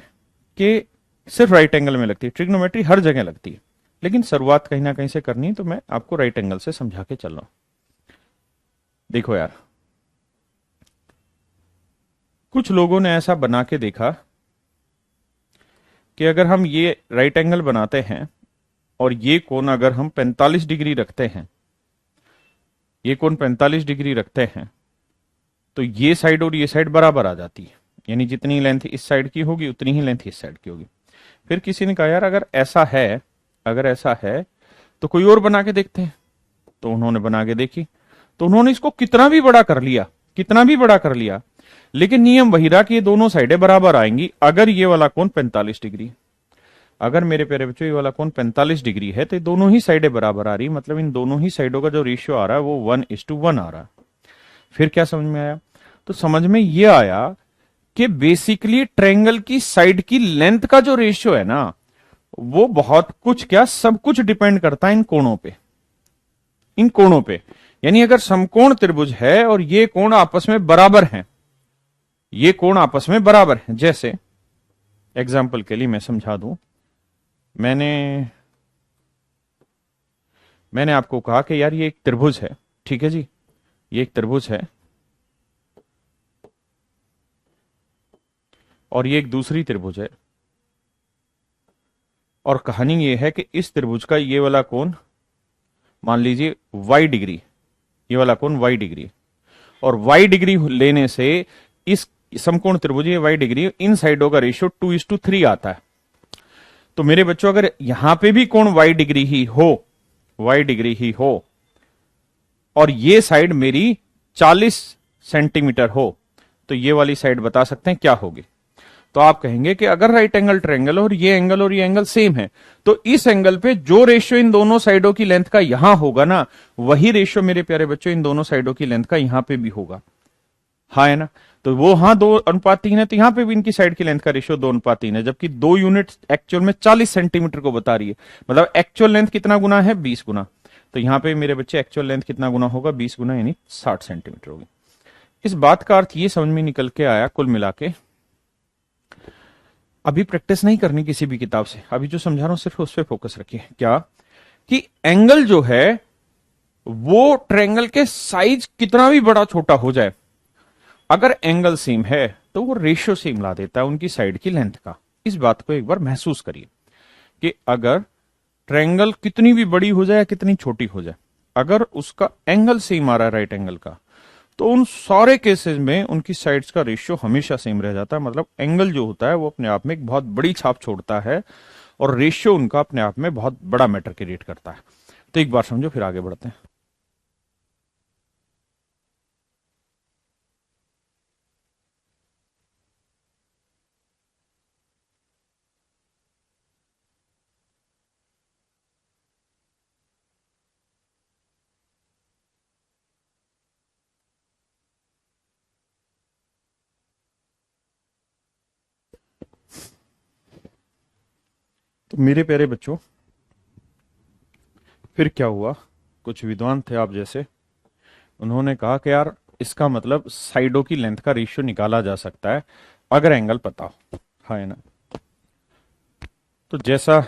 कि सिर्फ राइट एंगल में लगती है, ट्रिग्नोमेट्री हर जगह लगती है, लेकिन शुरुआत कहीं ना कहीं से करनी है, तो मैं आपको राइट एंगल से समझा के चल रहा हूं। देखो यार, कुछ लोगों ने ऐसा बना के देखा कि अगर हम ये राइट एंगल बनाते हैं और ये कोण अगर हम 45 डिग्री रखते हैं, ये कोण 45 डिग्री रखते हैं, तो ये साइड और ये साइड बराबर आ जाती है, यानी जितनी लेंथ इस साइड की होगी उतनी ही लेंथ इस साइड की होगी। फिर किसी ने कहा यार अगर ऐसा है तो कोई और बना के देखते हैं, तो उन्होंने बना के देखी, तो उन्होंने इसको कितना भी बड़ा कर लिया, लेकिन नियम वही रहा कि ये दोनों साइडें बराबर आएंगी अगर ये वाला कोण 45 डिग्री, अगर मेरे प्यारे बच्चों ये वाला कोण 45 डिग्री है तो ये दोनों ही साइडें बराबर आ रही, मतलब इन दोनों ही साइडों का जो रेशियो आ रहा है वो 1:1 आ रहा है। फिर क्या समझ में आया, तो समझ में ये आया कि बेसिकली ट्रायंगल की साइड की लेंथ का जो रेशियो है ना, वो बहुत कुछ क्या सब कुछ डिपेंड करता है इन कोणों पे। यानी अगर समकोण त्रिभुज है और ये कोण आपस में बराबर हैं, जैसे एग्जाम्पल के लिए मैं समझा दूं, मैंने आपको कहा कि यार ये एक त्रिभुज है, ठीक है जी, ये एक त्रिभुज है और ये एक दूसरी त्रिभुज है, और कहानी ये है कि इस त्रिभुज का ये वाला कोण मान लीजिए y डिग्री, ये वाला कोण y डिग्री, और y डिग्री लेने से इस समकोण त्रिभुज ये y डिग्री, इन साइडों का रेशियो 2:3 आता है। तो मेरे बच्चों अगर यहां पे भी कोण y डिग्री ही हो और ये साइड मेरी 40 सेंटीमीटर हो, तो ये वाली साइड बता सकते हैं क्या होगी। तो आप कहेंगे कि अगर राइट एंगल ट्रायंगल और ये एंगल सेम है, तो इस एंगल पे जो रेशियो इन दोनों साइडों की लेंथ का यहां होगा ना, वही रेशियो मेरे प्यारे बच्चों इन दोनों साइडों की लेंथ का यहां पे भी होगा। हाँ है ना। तो वो हाँ 2:3 है, तो यहाँ पे भी इनकी साइड की लेंथ का रेशियो 2:3 है, जबकि 2 यूनिट एक्चुअल में 40 सेंटीमीटर को बता रही है। मतलब एक्चुअल लेंथ कितना गुना है, 20 गुना। तो यहाँ पे मेरे बच्चे एक्चुअल लेंथ कितना गुना होगा, 20 गुना, यानी 60 सेंटीमीटर होगी। इस बात का अर्थ ये समझ में निकल के आया कुल मिला के, अभी प्रैक्टिस नहीं करनी किसी भी किताब से, अभी जो समझा रहा हूं सिर्फ उस पर फोकस रखिए। क्या कि एंगल जो है वो ट्रायंगल के साइज कितना भी बड़ा छोटा हो जाए, अगर एंगल सेम है तो वो रेशियो सेम ला देता है उनकी साइड की लेंथ का। इस बात को एक बार महसूस करिए कि अगर ट्रायंगल कितनी भी बड़ी हो जाए या कितनी छोटी हो जाए, अगर उसका एंगल सेम आ रहा है राइट एंगल का, तो उन सारे केसेस में उनकी साइड्स का रेशियो हमेशा सेम रह जाता है। मतलब एंगल जो होता है वो अपने आप में एक बहुत बड़ी छाप छोड़ता है, और रेशियो उनका अपने आप में बहुत बड़ा मैटर क्रिएट करता है। तो एक बार समझो, फिर आगे बढ़ते हैं। तो मेरे प्यारे बच्चों, फिर क्या हुआ, कुछ विद्वान थे आप जैसे, उन्होंने कहा कि यार इसका मतलब साइडों की लेंथ का रेशियो निकाला जा सकता है अगर एंगल पता हो। हाँ है ना। तो जैसा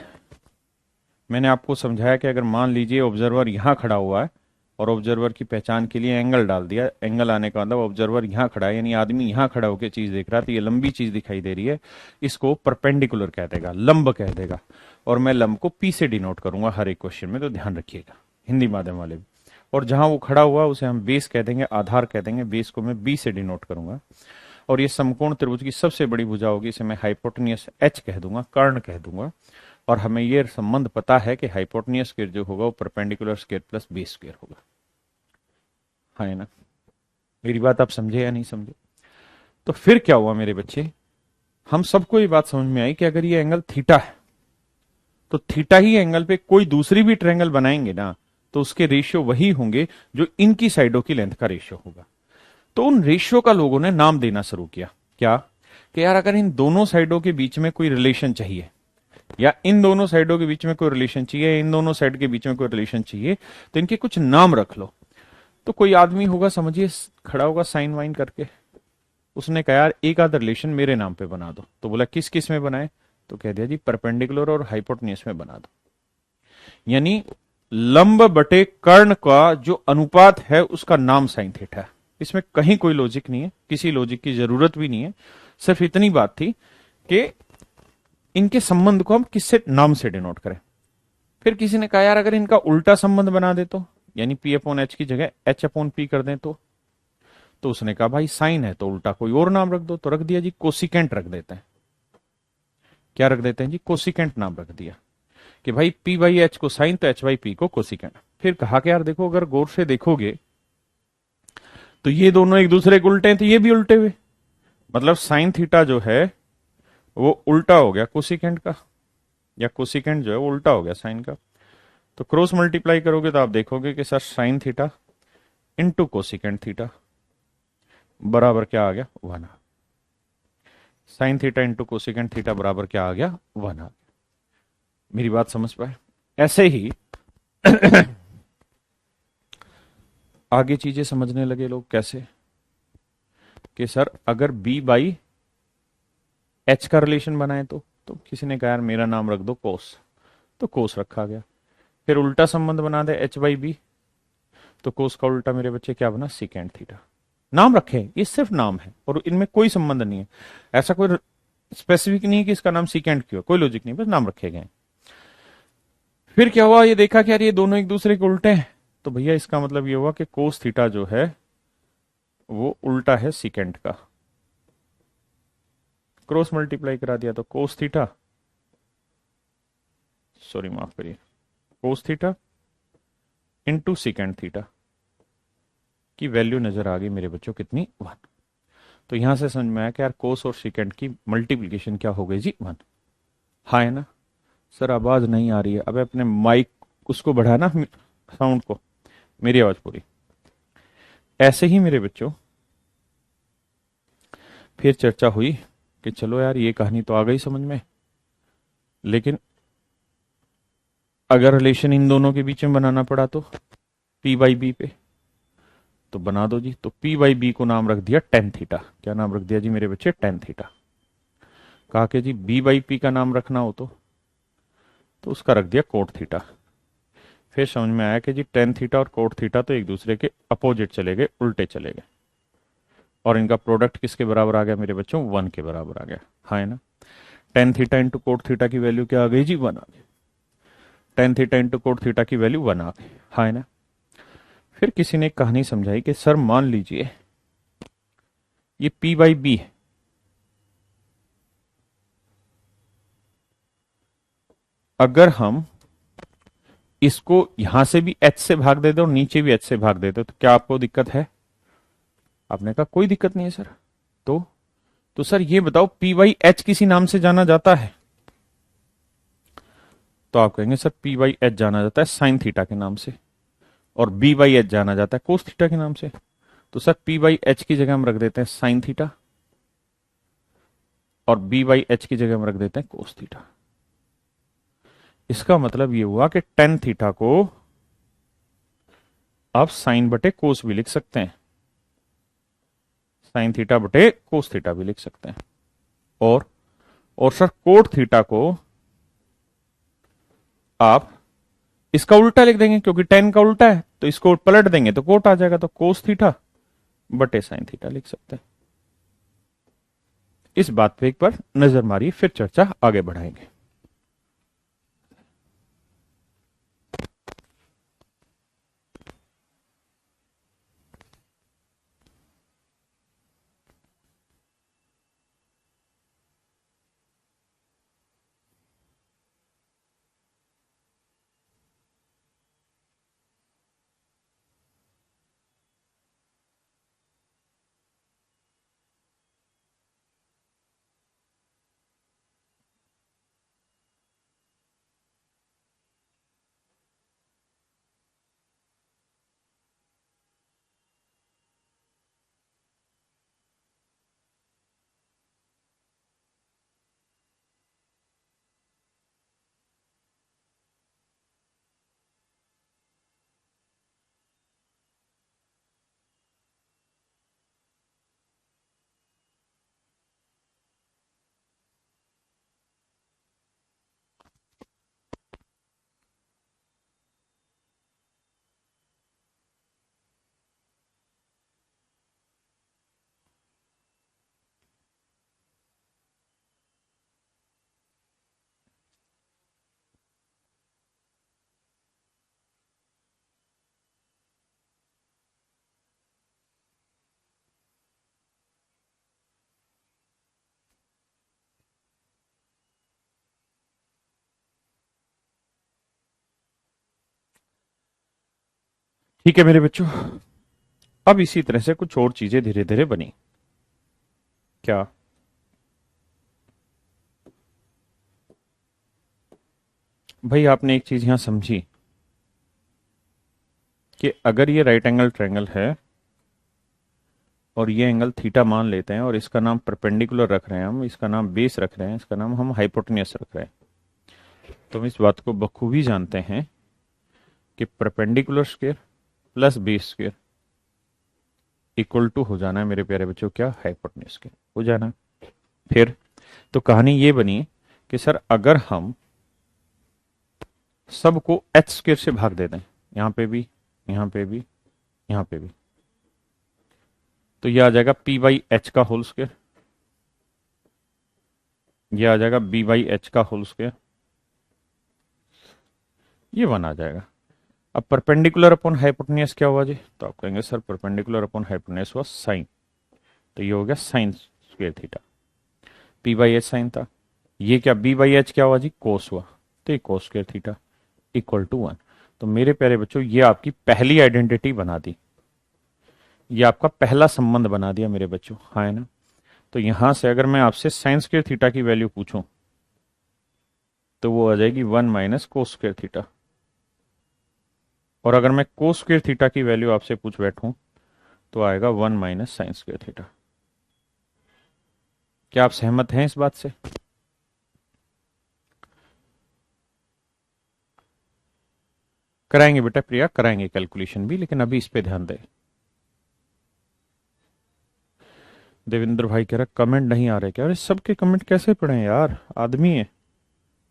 मैंने आपको समझाया कि अगर मान लीजिए ऑब्जर्वर यहां खड़ा हुआ है और ऑब्जर्वर की पहचान के लिए एंगल डाल दिया, एंगल आने का मतलब ऑब्जर्वर यहां खड़ा है, यानी आदमी यहां खड़ा होकर चीज देख रहा है, तो ये लंबी चीज दिखाई दे रही है, इसको परपेंडिकुलर कह देगा, लंब कह देगा। और मैं लंब को पी से डिनोट करूंगा हर एक क्वेश्चन में, तो ध्यान रखिएगा, हिंदी माध्यम वाले भी। और जहां वो खड़ा हुआ उसे हम बेस कह देंगे, आधार कह देंगे, बेस को मैं बी से डिनोट करूंगा। और ये समकोण त्रिभुज की सबसे बड़ी भुजा होगी, इसे मैं हाइपोटेनियस एच कह दूंगा, कर्ण कह दूंगा। और हमें ये संबंध पता है कि हाइपोटेनियस स्क्वायर जो होगा वो perpendicular square plus base square होगा। हाँ है ना। मेरी बात आप समझे या नहीं समझे। तो फिर क्या हुआ मेरे बच्चे, हम सबको ये बात समझ में आई कि अगर ये एंगल थीटा है, तो थीटा ही एंगल पे कोई दूसरी भी ट्रायंगल बनाएंगे ना, तो उसके रेशियो वही होंगे जो इनकी साइडों की लेंथ का रेशियो होगा। तो उन रेशियो का लोगों ने नाम देना शुरू किया। क्या कि यार अगर इन दोनों साइडों के बीच में कोई रिलेशन चाहिए, या इन दोनों साइडों के बीच में कोई रिलेशन चाहिए, इन दोनों साइड के बीच में कोई रिलेशन चाहिए, तो इनके कुछ नाम रख लो। तो कोई आदमी होगा समझिए खड़ा होगा साइन वाइन करके, उसने कहा यार एक आध रिलेशन मेरे नाम पे बना दो। तो बोला किस किस में बनाए, तो कह दिया जी परपेंडिकुलर और हाइपोटेन्यूस में बना दो। यानी लंब बटे कर्ण का जो अनुपात है उसका नाम साइन थीटा है। इसमें कहीं कोई लॉजिक नहीं है, किसी लॉजिक की जरूरत भी नहीं है, सिर्फ इतनी बात थी कि इनके संबंध को हम किससे नाम से डिनोट करें। फिर किसी ने कहा यार अगर इनका उल्टा संबंध बना दे तो, यानी पी अपॉन एच की जगह एच अपॉन पी कर दें तो उसने कहा भाई साइन है तो उल्टा कोई और नाम रख दो। तो रख दिया जी कोसिकेंट रख देते हैं। क्या रख देते हैं जी, कोसिकेंट नाम रख दिया कि भाई पी बाई एच को साइन तो एच बाई पी को कोसिकेंट। फिर कहा कि यार देखो अगर गौर से देखोगे तो ये दोनों एक दूसरे के उल्टे हैं, तो ये भी उल्टे हुए, मतलब साइन थीटा जो है वो उल्टा हो गया कोसिकेंट का, या कोसिकेंट जो है वो उल्टा हो गया साइन का। तो क्रॉस मल्टीप्लाई करोगे तो आप देखोगे कि sir sine theta into cosecant theta बराबर क्या आ गया, 1। Sine theta into cosecant theta बराबर क्या आ गया, 1। मेरी बात समझ पाए। ऐसे ही आगे चीजें समझने लगे लोग, कैसे कि सर अगर बी बाई एच का रिलेशन बनाए तो किसी ने कहा यार मेरा नाम रख दो कोस, तो कोस रखा गया। फिर उल्टा संबंध बना दे एच बाई बी, तो कोस का उल्टा मेरे बच्चे क्या बना, सिकेंट थीटा। नाम रखे, ये सिर्फ नाम है और इनमें कोई संबंध नहीं है, ऐसा कोई स्पेसिफिक नहीं है कि इसका नाम सिकेंट क्यों, कोई लॉजिक नहीं, बस नाम रखे गए। फिर क्या हुआ, ये देखा कि यार ये दोनों एक दूसरे के उल्टे हैं, तो भैया इसका मतलब ये हुआ कि कोस थीटा जो है वो उल्टा है सिकेंट का। क्रॉस मल्टीप्लाई करा दिया तो कोस थीटा, सॉरी माफ करिए, cos theta into secant theta की वैल्यू नजर आ गई मेरे बच्चों कितनी, 1। तो यहां से समझ में आया कि यार कोस और सिकेंट की मल्टीप्लीकेशन क्या हो गई जी, 1। हाँ है ना। सर आवाज नहीं आ रही है, अब अपने माइक उसको बढ़ाना साउंड को, मेरी आवाज पूरी। ऐसे ही मेरे बच्चों फिर चर्चा हुई कि चलो यार ये कहानी तो आ गई समझ में, लेकिन अगर रिलेशन इन दोनों के बीच में बनाना पड़ा तो पी बाई बी पे तो बना दो जी। तो पी बाई बी को नाम रख दिया टेन थीटा। क्या नाम रख दिया जी मेरे बच्चे? Tan theta. कहा कि जी बी बाई पी का नाम रखना हो तो उसका रख दिया कोट थीटा। फिर समझ में आया कि जी टेन थीटा और कोट थीटा तो एक दूसरे के अपोजिट चले गए, उल्टे चले गए, और इनका प्रोडक्ट किसके बराबर आ गया मेरे बच्चों? वन के बराबर आ गया। हाँ है ना? Ten theta into cot theta की वैल्यू क्या आ गई जी? वन आ गई। Ten theta into cot theta की वैल्यू वन आ गई। हाँ है ना? फिर किसी ने एक कहानी समझाई कि सर मान लीजिए ये पी बाई बी है, अगर हम इसको यहां से भी एच से भाग देते और नीचे भी एच से भाग देते तो क्या आपको दिक्कत है? आपने कहा कोई दिक्कत नहीं है सर। तो सर ये बताओ पी बाई एच किसी नाम से जाना जाता है? तो आप कहेंगे सर पी बाई एच जाना जाता है साइन थीटा के नाम से, और बी बाई एच जाना जाता है कोस थीटा के नाम से। तो सर पी बाई एच की जगह हम रख देते हैं साइन थीटा, और बी बाई एच की जगह हम रख देते हैं कोस थीटा। इसका मतलब ये हुआ कि टेन थीटा को आप साइन बटे कोस भी लिख सकते हैं, साइन थीटा बटे कोस थीटा भी लिख सकते हैं। और सर कोट थीटा को आप इसका उल्टा लिख देंगे, क्योंकि टेन का उल्टा है, तो इसको पलट देंगे तो कोट आ जाएगा, तो कोस थीटा बटे साइन थीटा लिख सकते हैं। इस बात पे एक बार नजर मारिए, फिर चर्चा आगे बढ़ाएंगे। ठीक है मेरे बच्चों, अब इसी तरह से कुछ और चीजें धीरे धीरे बनी। क्या? भाई आपने एक चीज यहां समझी कि अगर ये राइट एंगल ट्रायंगल है और ये एंगल थीटा मान लेते हैं, और इसका नाम परपेंडिकुलर रख रहे हैं, हम इसका नाम बेस रख रहे हैं, इसका नाम हम हाइपोटेन्यूस रख रहे हैं, तो हम इस बात को बखूबी जानते हैं कि perpendicular square plus base square equal to हो जाना है मेरे प्यारे बच्चों क्या? हाइपोटेन्यूस स्क्वायर हो जाना है। फिर तो कहानी ये बनी कि सर अगर हम सबको एच स्क्वायर से भाग दे दें, यहां पे भी, यहां पे भी, यहां पे भी, तो ये आ जाएगा पी बाई एच का होल स्क्वायर, ये आ जाएगा बी बाई एच का होल स्क्वायर, ये वन आ जाएगा। अब परपेंडिकुलर अपॉन हाइपोटेन्यूस क्या हुआ जी? तो आप कहेंगे सर परपेंडिकुलर अपॉन हाइपोटेन्यूस हुआ साइन, तो ये हो गया sine square theta. P by H sine था, ये क्या बी बाई एच क्या हुआ जी? कोस हुआ, तो ये cos square theta equal to one. तो मेरे प्यारे बच्चों ये आपकी पहली आइडेंटिटी बना दी, ये आपका पहला संबंध बना दिया मेरे बच्चों। हाँ है ना? तो यहां से अगर मैं आपसे साइन स्क्वायर थीटा की वैल्यू पूछूं तो वो आ जाएगी one minus cos square theta, और अगर मैं कोस स्क्वायर थीटा की वैल्यू आपसे पूछ बैठूं तो आएगा one minus sign square theta. क्या आप सहमत हैं इस बात से? कराएंगे बेटा प्रिया, कराएंगे कैलकुलेशन भी, लेकिन अभी इस पे ध्यान दें। देवेंद्र भाई कह रहा कमेंट नहीं आ रहे क्या? अरे सबके कमेंट कैसे पढ़े यार, आदमी है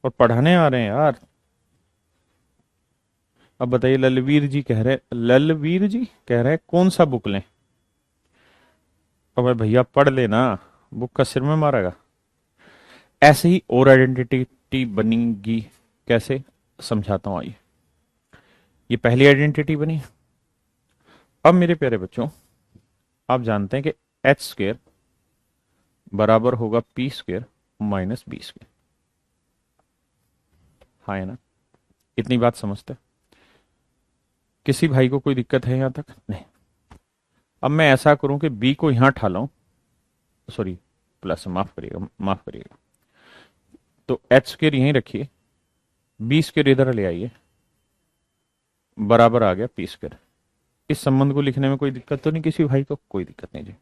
और पढ़ाने आ रहे हैं यार। अब बताइए, ललवीर जी कह रहे हैं कौन सा बुक लें? अबे भैया पढ़ लेना, बुक का सिर में मारेगा। ऐसे ही और आइडेंटिटी बनेगी, कैसे समझाता हूं आइए। ये पहली आइडेंटिटी बनी। अब मेरे प्यारे बच्चों, आप जानते हैं कि एच स्क्वेयर बराबर होगा P square minus B square. हाँ है ना? इतनी बात समझते हैं? किसी भाई को कोई दिक्कत है यहां तक? नहीं। अब मैं ऐसा करूं कि बी को यहां ठालाऊं, सॉरी प्लस, माफ करिएगा माफ करिएगा, तो एच स्क्वेयर यहीं रखिए, बी स्क्वेयर इधर ले आइए, बराबर आ गया पी स्क्वेयर। इस संबंध को लिखने में कोई दिक्कत तो नहीं किसी भाई को? कोई दिक्कत नहीं जी।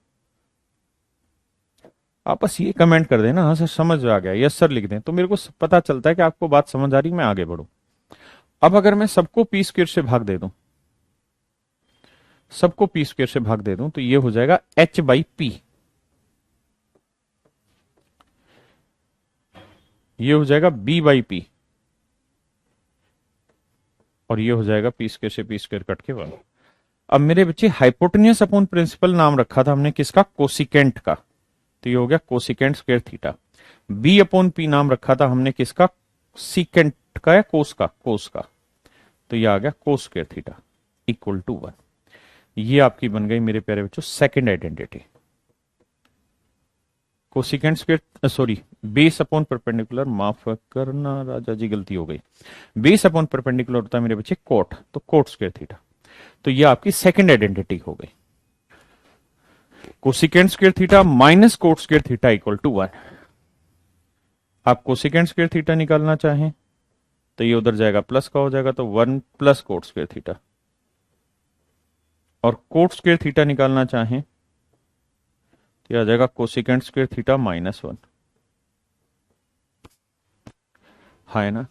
आप बस ये कमेंट कर देना हाँ सर समझ आ गया, यस सर लिख दें, तो मेरे को पता चलता है कि आपको बात समझ आ रही, मैं आगे बढ़ूं। अब अगर मैं सबको पी स्क्वेयर से भाग दे दूं, सबको पी स्क्वेयर से भाग दे दूं, तो ये हो जाएगा एच बाई पी। ये हो जाएगा बी बाई पी, और ये हो जाएगा पी स्क्वेयर से पी स्क्वेयर कट के 1। अब मेरे बच्चे हाइपोटेन्यूस अपॉन प्रिंसिपल नाम रखा था हमने किसका? कोसिकेंट का, तो ये हो गया cosecant square theta. B upon P नाम रखा था हमने किसका? सीकेंट का या कोस का? कोस का, तो ये आ गया cos square theta equal to 1। ये आपकी बन गई मेरे प्यारे बच्चों second identity. Cosecant square, sorry base upon perpendicular, माफ करना राजा जी गलती हो गई, बेस अपॉन परपेंडिकुलर होता है मेरे बच्चे कोट, तो कोट स्क्वायर थीटा। तो ये आपकी सेकंड आइडेंटिटी हो गई, cosecant square theta minus cot square theta equal to 1। आप कोसिकेंट स्क्वायर थीटा निकालना चाहें तो ये उधर जाएगा प्लस का हो जाएगा, तो 1 प्लस कोट स्क्वायर थीटा, और कोट स्क्वायर थीटा निकालना चाहें तो ये आ जाएगा कोसिकेंट स्क्वायर थीटा माइनस 1। हाँ है ना?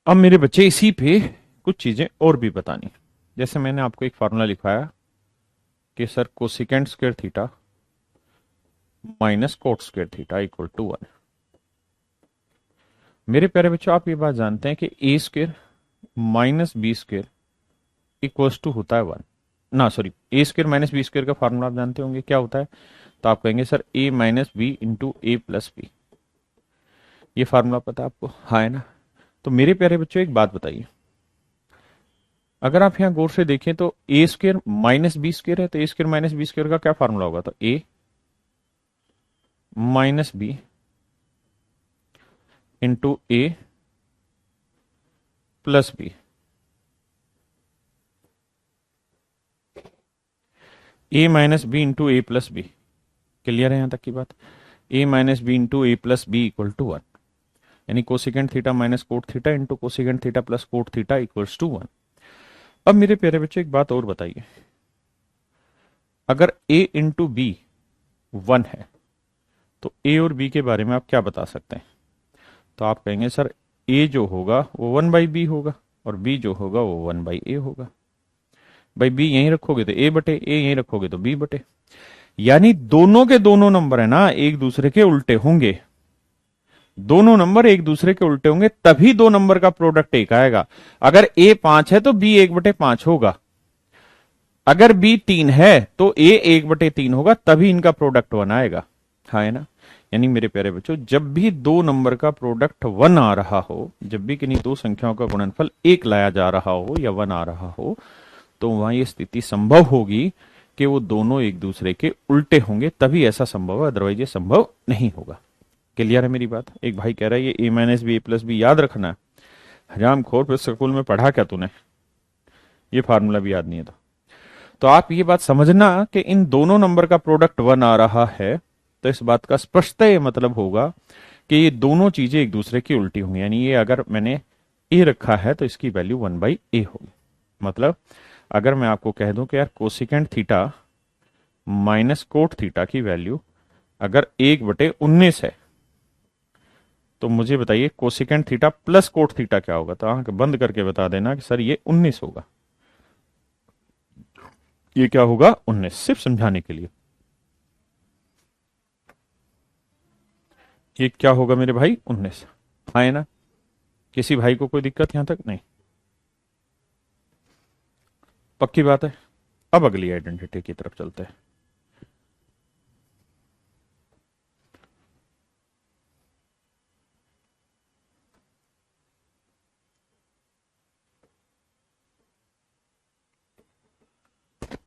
अब मेरे बच्चे इसी पे कुछ चीजें और भी बतानी, जैसे मैंने आपको एक फॉर्मूला लिखवाया कि sir cosecant square theta minus cot square theta equal to 1। मेरे प्यारे बच्चों आप ये बात जानते हैं कि a square minus b square equals to होता है वन, ना sorry, a square minus b square का फार्मूला आप जानते होंगे क्या होता है। तो आप कहेंगे sir a minus B into A plus b, ये फार्मूला पता है आपको, हाँ है ना। तो मेरे प्यारे बच्चों एक बात बताइए, अगर आप यहां गौर से देखें तो a square minus b square है, तो a square minus b square का क्या फार्मूला होगा, तो a minus B into A plus B. A minus B into A plus b, clear है यहां तक की बात। A minus B into A plus b equal to one, यानी cosecant theta minus cot theta into cosecant theta plus cot theta equals to one. अब मेरे प्यारे बच्चों एक बात और बताइए, अगर a इंटू बी वन है तो a और b के बारे में आप क्या बता सकते हैं। तो आप कहेंगे सर a जो होगा वो वन बाई बी होगा और b जो होगा वो वन बाई ए होगा। भाई b यहीं रखोगे तो a बटे, a यहीं रखोगे तो b बटे, यानी दोनों के दोनों नंबर है ना एक दूसरे के उल्टे होंगे, दोनों नंबर एक दूसरे के उल्टे होंगे तभी दो नंबर का प्रोडक्ट एक आएगा। अगर a 5 है तो b 1/5 होगा, अगर b 3 है तो a 1/3 होगा, तभी इनका प्रोडक्ट 1 आएगा, हाँ है ना। यानी मेरे प्यारे बच्चों जब भी दो नंबर का प्रोडक्ट 1 आ रहा हो, जब भी किन्हीं दो संख्याओं का गुणनफल 1 लाया जा रहा हो या 1 आ रहा हो, तो वहां ये स्थिति संभव होगी कि वो दोनों एक दूसरे के उल्टे होंगे, तभी ऐसा संभव है, अदरवाइज ये संभव नहीं होगा। क्लियर है मेरी बात। एक भाई कह रहा है ये ए माइनस बी ए प्लस बी याद रखना है, हराम खोर, फिर स्कूल में पढ़ा क्या तूने, ये फार्मूला भी याद नहीं है। तो आप ये बात समझना कि इन दोनों नंबर का प्रोडक्ट 1 आ रहा है, तो इस बात का स्पष्टतः ये मतलब होगा कि ये दोनों चीजें एक दूसरे की उल्टी होंगी, यानी ये अगर मैंने ए रखा है तो इसकी वैल्यू 1/a होगी। मतलब अगर मैं आपको कह दूं कि यार cosecant theta minus cot theta की वैल्यू अगर 1/19 है, तो मुझे बताइए cosecant theta plus cot theta क्या होगा। तो आंख बंद करके बता देना कि सर ये 19 होगा, ये क्या होगा 19, सिर्फ समझाने के लिए। ये क्या होगा मेरे भाई 19, हाँ है ना। किसी भाई को कोई दिक्कत यहां तक नहीं, पक्की बात है। अब अगली आइडेंटिटी की तरफ चलते हैं।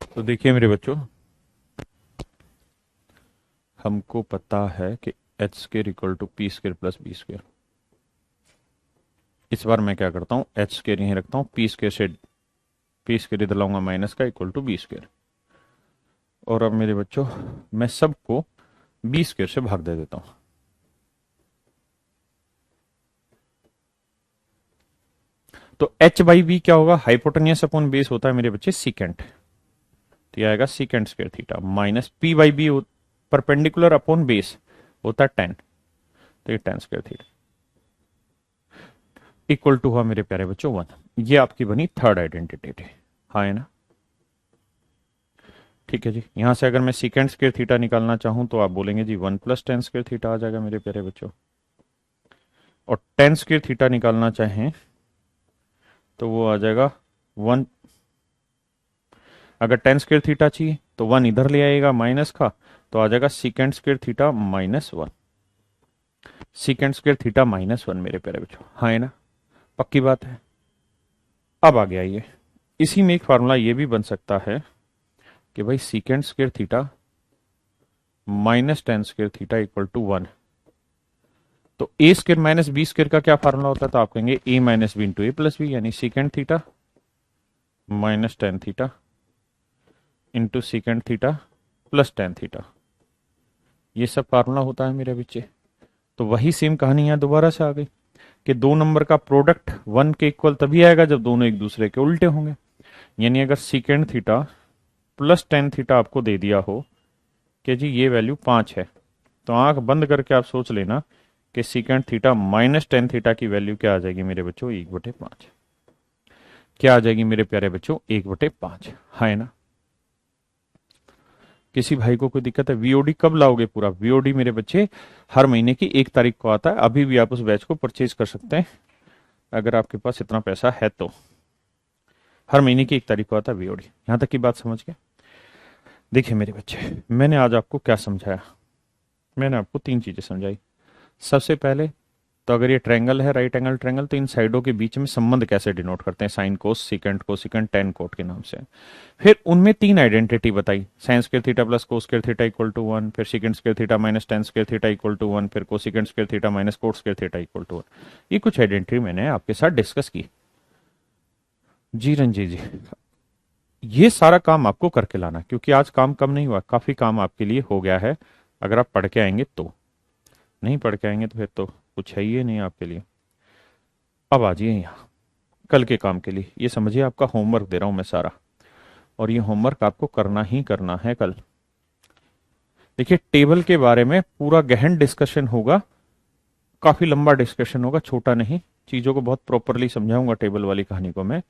तो देखिए मेरे बच्चों, हमको पता है कि H square equal to P square plus B square. इस बार मैं क्या करता हूं, एच स्क्र यहीं रखता हूं, पी स्क्र इधर लाऊंगा माइनस का इक्वल टू बी स्क्र। और अब मेरे बच्चों मैं सबको बी स्क्र से भाग दे देता हूं। तो एच बाई बी क्या होगा, हाइपोटेनियस अपॉन बेस होता है मेरे बच्चे सीकेंट, तो यह आएगा secant square theta minus P by B perpendicular upon base होता है टेन, तो ये tan square theta equal to हुआ मेरे प्यारे बच्चों 1। ये आपकी बनी थर्ड आइडेंटिटी, हाँ है ना। ठीक है जी, यहां से अगर मैं सीकेंट स्क्वायर थीटा निकालना चाहूं तो आप बोलेंगे जी 1 प्लस टेन स्क्वायर थीटा आ जाएगा मेरे प्यारे बच्चों। और टेन स्क्वायर थीटा निकालना चाहें तो वो आ जाएगा 1, अगर टेन स्क्वायर थीटा चाहिए तो 1 इधर ले आएगा माइनस का, तो आ जाएगा secant square theta minus 1, secant square theta minus 1 मेरे प्यारे बच्चों, हाँ है ना, पक्की बात है। अब आ गया ये, इसी में एक फार्मूला ये भी बन सकता है कि भाई secant square theta minus tan square theta equal to 1। तो ए स्क्वायर माइनस बी स्क्वायर का क्या फार्मूला होता है, तो आप कहेंगे A minus B into A plus B, यानी secant theta minus tan theta into secant theta plus tan theta, ये सब फार्मूला होता है मेरे बच्चे। तो वही सेम कहानी यहां दोबारा से आ गई कि दो नंबर का प्रोडक्ट 1 के इक्वल तभी आएगा जब दोनों एक दूसरे के उल्टे होंगे। यानी अगर secant theta plus tan theta आपको दे दिया हो कि जी ये वैल्यू 5 है, तो आंख बंद करके आप सोच लेना कि secant theta minus tan theta की वैल्यू क्या आ जाएगी मेरे बच्चों 1/5, क्या आ जाएगी मेरे प्यारे बच्चों 1/5, हाँ है ना। किसी भाई को कोई दिक्कत है? वीओडी कब लाओगे पूरा? वीओडी मेरे बच्चे हर महीने की 1 तारीख को आता है, अभी भी आप उस बैच को परचेज कर सकते हैं अगर आपके पास इतना पैसा है तो। हर महीने की 1 तारीख को आता है वीओडी। यहां तक की बात समझ गए? देखिए मेरे बच्चे, मैंने आज आपको क्या समझाया? मैंने आपको 3 चीजें समझाई। सबसे पहले तो अगर ये ट्रायंगल है, राइट एंगल ट्रायंगल, तो इन साइडों के बीच में संबंध कैसे डिनोट करते हैं? Sine cos, secant cosecant, tan cot के नाम से। फिर उनमें 3 आइडेंटिटी बताई, sine square theta plus cos square theta equal to 1, फिर secant square theta minus tan square theta equal to 1, फिर cosecant square theta minus cot square theta equal to 1। ये कुछ आइडेंटिटी मैंने आपके साथ डिस्कस की। जी रंजीत जी, ये सारा काम आपको करके लाना, क्योंकि आज काम कम नहीं हुआ, काफी काम आपके लिए हो गया है अगर आप पढ़ के आएंगे तो। नहीं पढ़ के आएंगे तो फिर तो कुछ है ही नहीं आपके लिए। अब आ जाइए यहाँ कल के काम के लिए। ये समझिए आपका होमवर्क दे रहा हूं मैं सारा, और ये होमवर्क आपको करना ही करना है कल। देखिए टेबल के बारे में पूरा गहन डिस्कशन होगा, काफी लंबा डिस्कशन होगा, छोटा नहीं। चीजों को बहुत प्रॉपरली समझाऊंगा टेबल वाली कहानी को मैं,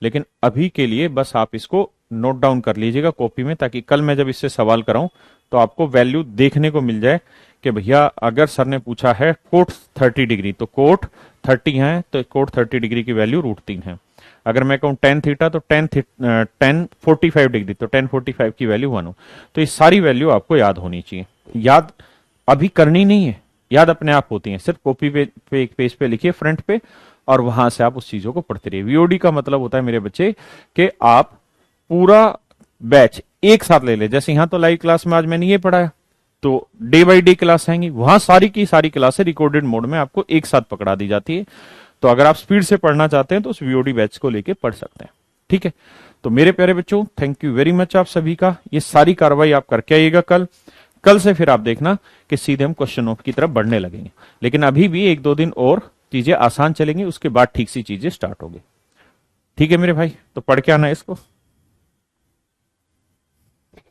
लेकिन अभी के लिए बस आप इसको नोट डाउन कर लीजिएगा कॉपी में, ताकि कल मैं जब इससे सवाल कराऊं तो आपको वैल्यू देखने को मिल जाए कि भैया अगर सर ने पूछा है कोट 30 डिग्री तो कोट 30 है, तो कोट 30 डिग्री की वैल्यू √3 है। अगर मैं कहूं टेन थीटा तो टेन 45 डिग्री तो टेन 45 की वैल्यू 1 हो। तो ये सारी वैल्यू आपको याद होनी चाहिए। याद अभी करनी नहीं है, याद अपने आप होती है। सिर्फ कॉपी पे एक पेज पे लिखिए फ्रंट पे, और वहां से आप उस चीजों को पढ़ते रहिए। वीओडी का मतलब होता है मेरे बच्चे कि आप पूरा बैच एक साथ ले ले। जैसे यहां तो लाइव क्लास में आज मैंने ये पढ़ाया, तो डे बाय डे क्लास आएंगी, वहां सारी की सारी क्लासें रिकॉर्डेड मोड में आपको एक साथ पकड़ा दी जाती है। तो अगर आप स्पीड से पढ़ना चाहते हैं तो उस वीओडी बैच को लेके पढ़ सकते हैं। ठीक है, तो मेरे प्यारे बच्चों, थैंक यू वेरी मच आप सभी का। ये सारी कार्रवाई आप करके आइएगा कल। कल से फिर आप देखना कि सीधे हम क्वेश्चन नोट की तरफ बढ़ने लगेंगे, लेकिन अभी भी 1-2 दिन और चीजें आसान चलेंगी, उसके बाद ठीक सी चीजें स्टार्ट होगी। ठीक है मेरे भाई, तो पढ़ के आना इसको।